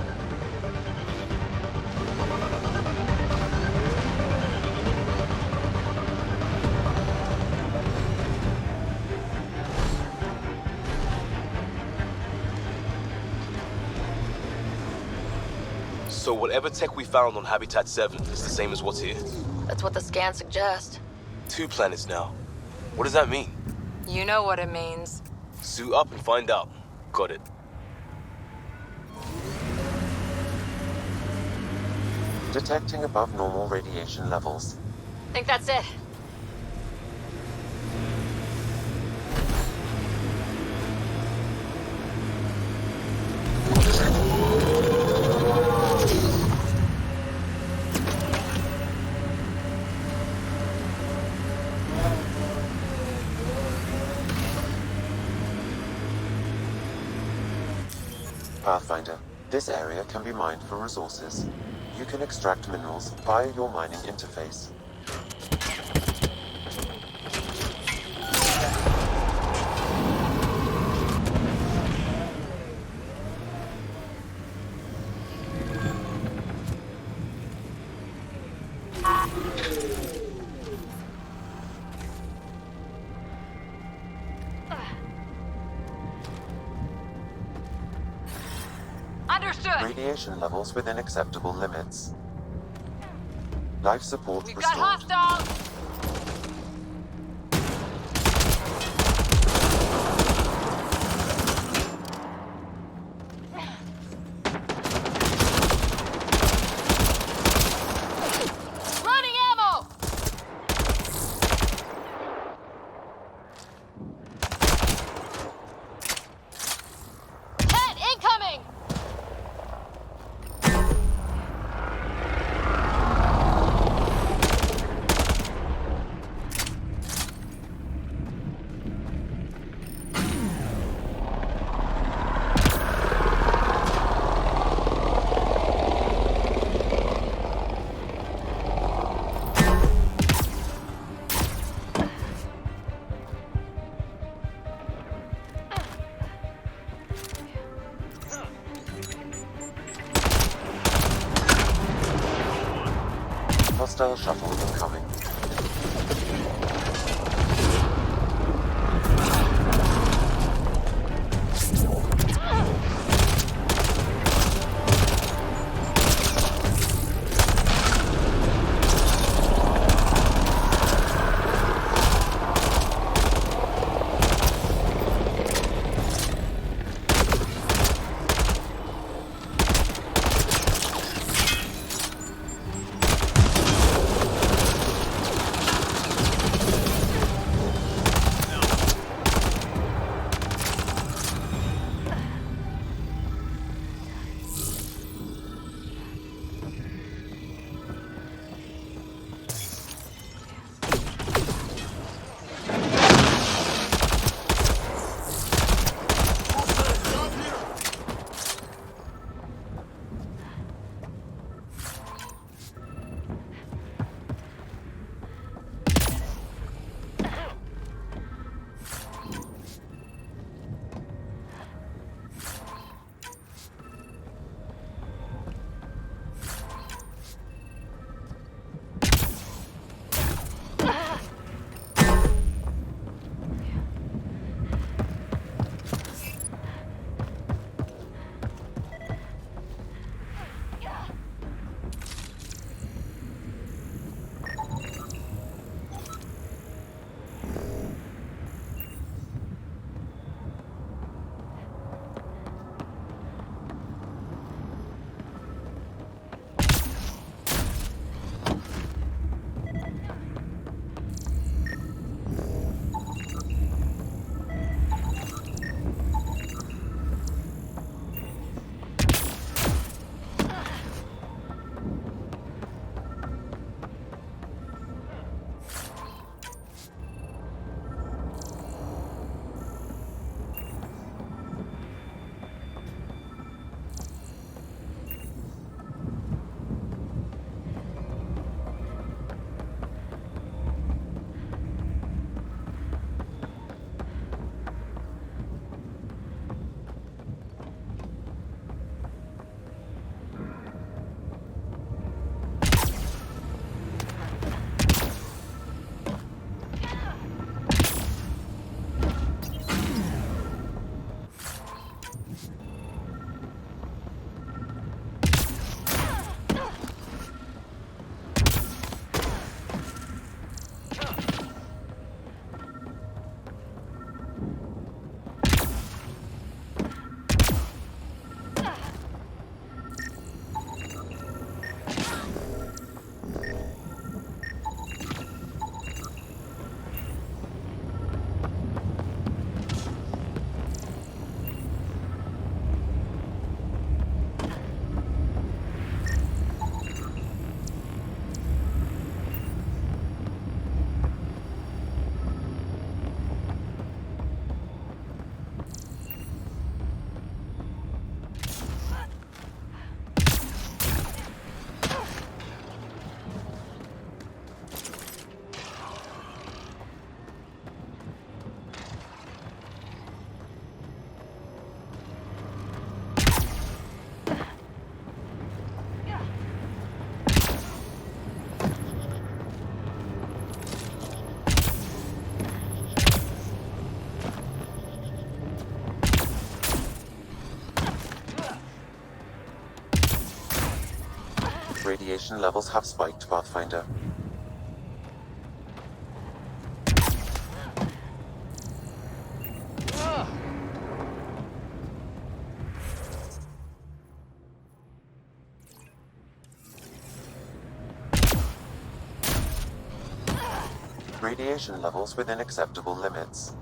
So whatever tech we found on Habitat 7 is the same as what's here?
That's what the scans suggest.
2 planets now. What does that mean?
You know what it means.
Suit up and find out. Got it.
Detecting above normal radiation levels.
Think that's it.
Pathfinder, this area can be mined for resources. You can extract minerals via your mining interface.
Understood.
Radiation levels within acceptable limits. Life support
We've
restored.
got hostiles. Running ammo. Ted, incoming.
Hostile shuttle incoming. Radiation levels have spiked, Pathfinder. Radiation levels within acceptable limits.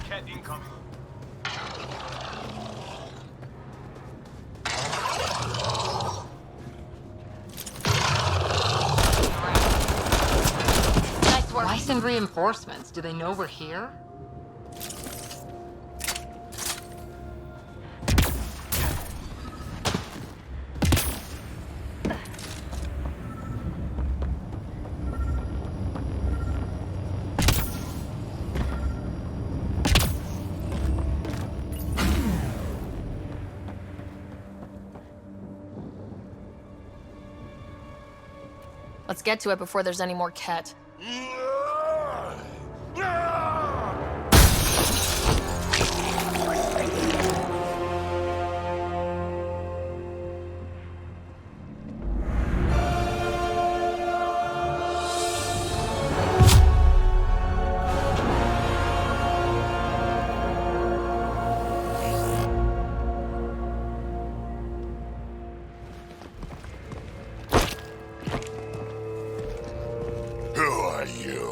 Cat incoming.
Nice work. Why send reinforcements? Do they know we're here?
Let's get to it before there's any more Ket.
Who are you?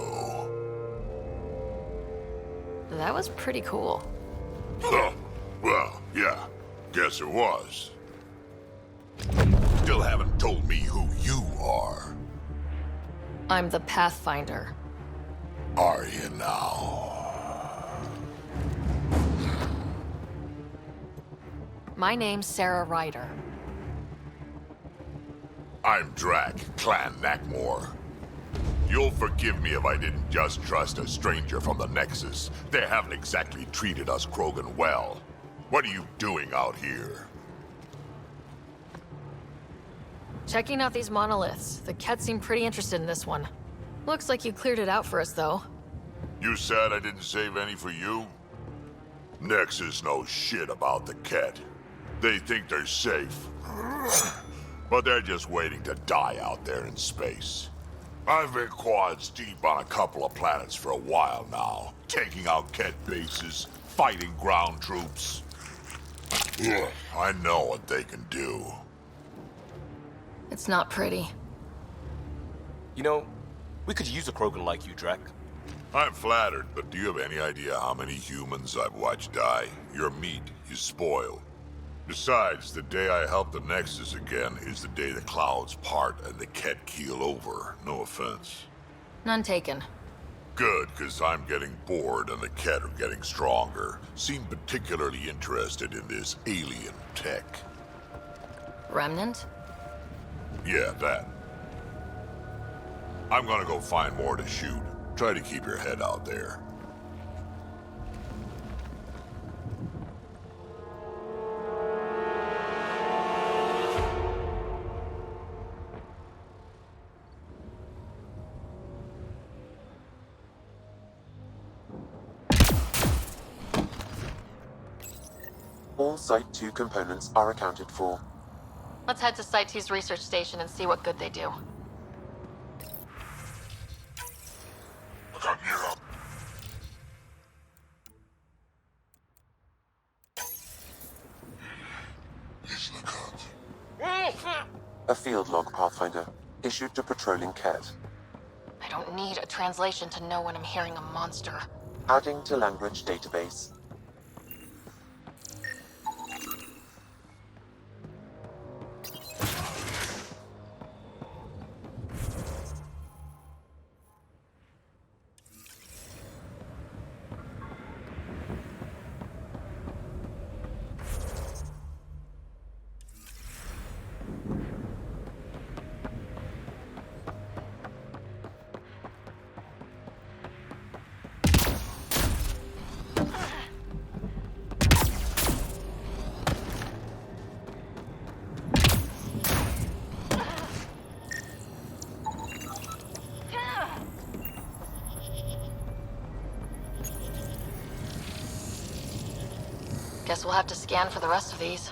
That was pretty cool.
Huh. Well, yeah. Guess it was. Still haven't told me who you are.
I'm the Pathfinder.
Are you now?
My name's Sarah Ryder.
I'm Drac, Clan Nakmor. You'll forgive me if I didn't just trust a stranger from the Nexus. They haven't exactly treated us Krogan well. What are you doing out here?
Checking out these monoliths. The Ket seem pretty interested in this one. Looks like you cleared it out for us, though.
You said I didn't save any for you? Nexus knows shit about the Ket. They think they're safe. But they're just waiting to die out there in space. I've been quads deep on a couple of planets for a while now, taking out Ket bases, fighting ground troops. I know what they can do.
It's not pretty.
You know, we could use a Krogan like you, Drac.
I'm flattered, but do you have any idea how many humans I've watched die? Your meat is spoiled. Besides, the day I help the Nexus again is the day the clouds part and the Ket keel over. No offense.
None taken.
Good, because I'm getting bored and the Ket are getting stronger. Seem particularly interested in this alien tech.
Remnant?
Yeah, that. I'm gonna go find more to shoot. Try to keep your head out there.
All Site 2 components are accounted for.
Let's head to Site 2's research station and see what good they do.
A field log, Pathfinder, issued to patrolling Ket.
I don't need a translation to know when I'm hearing a monster.
Adding to language database.
Guess we'll have to scan for the rest of these.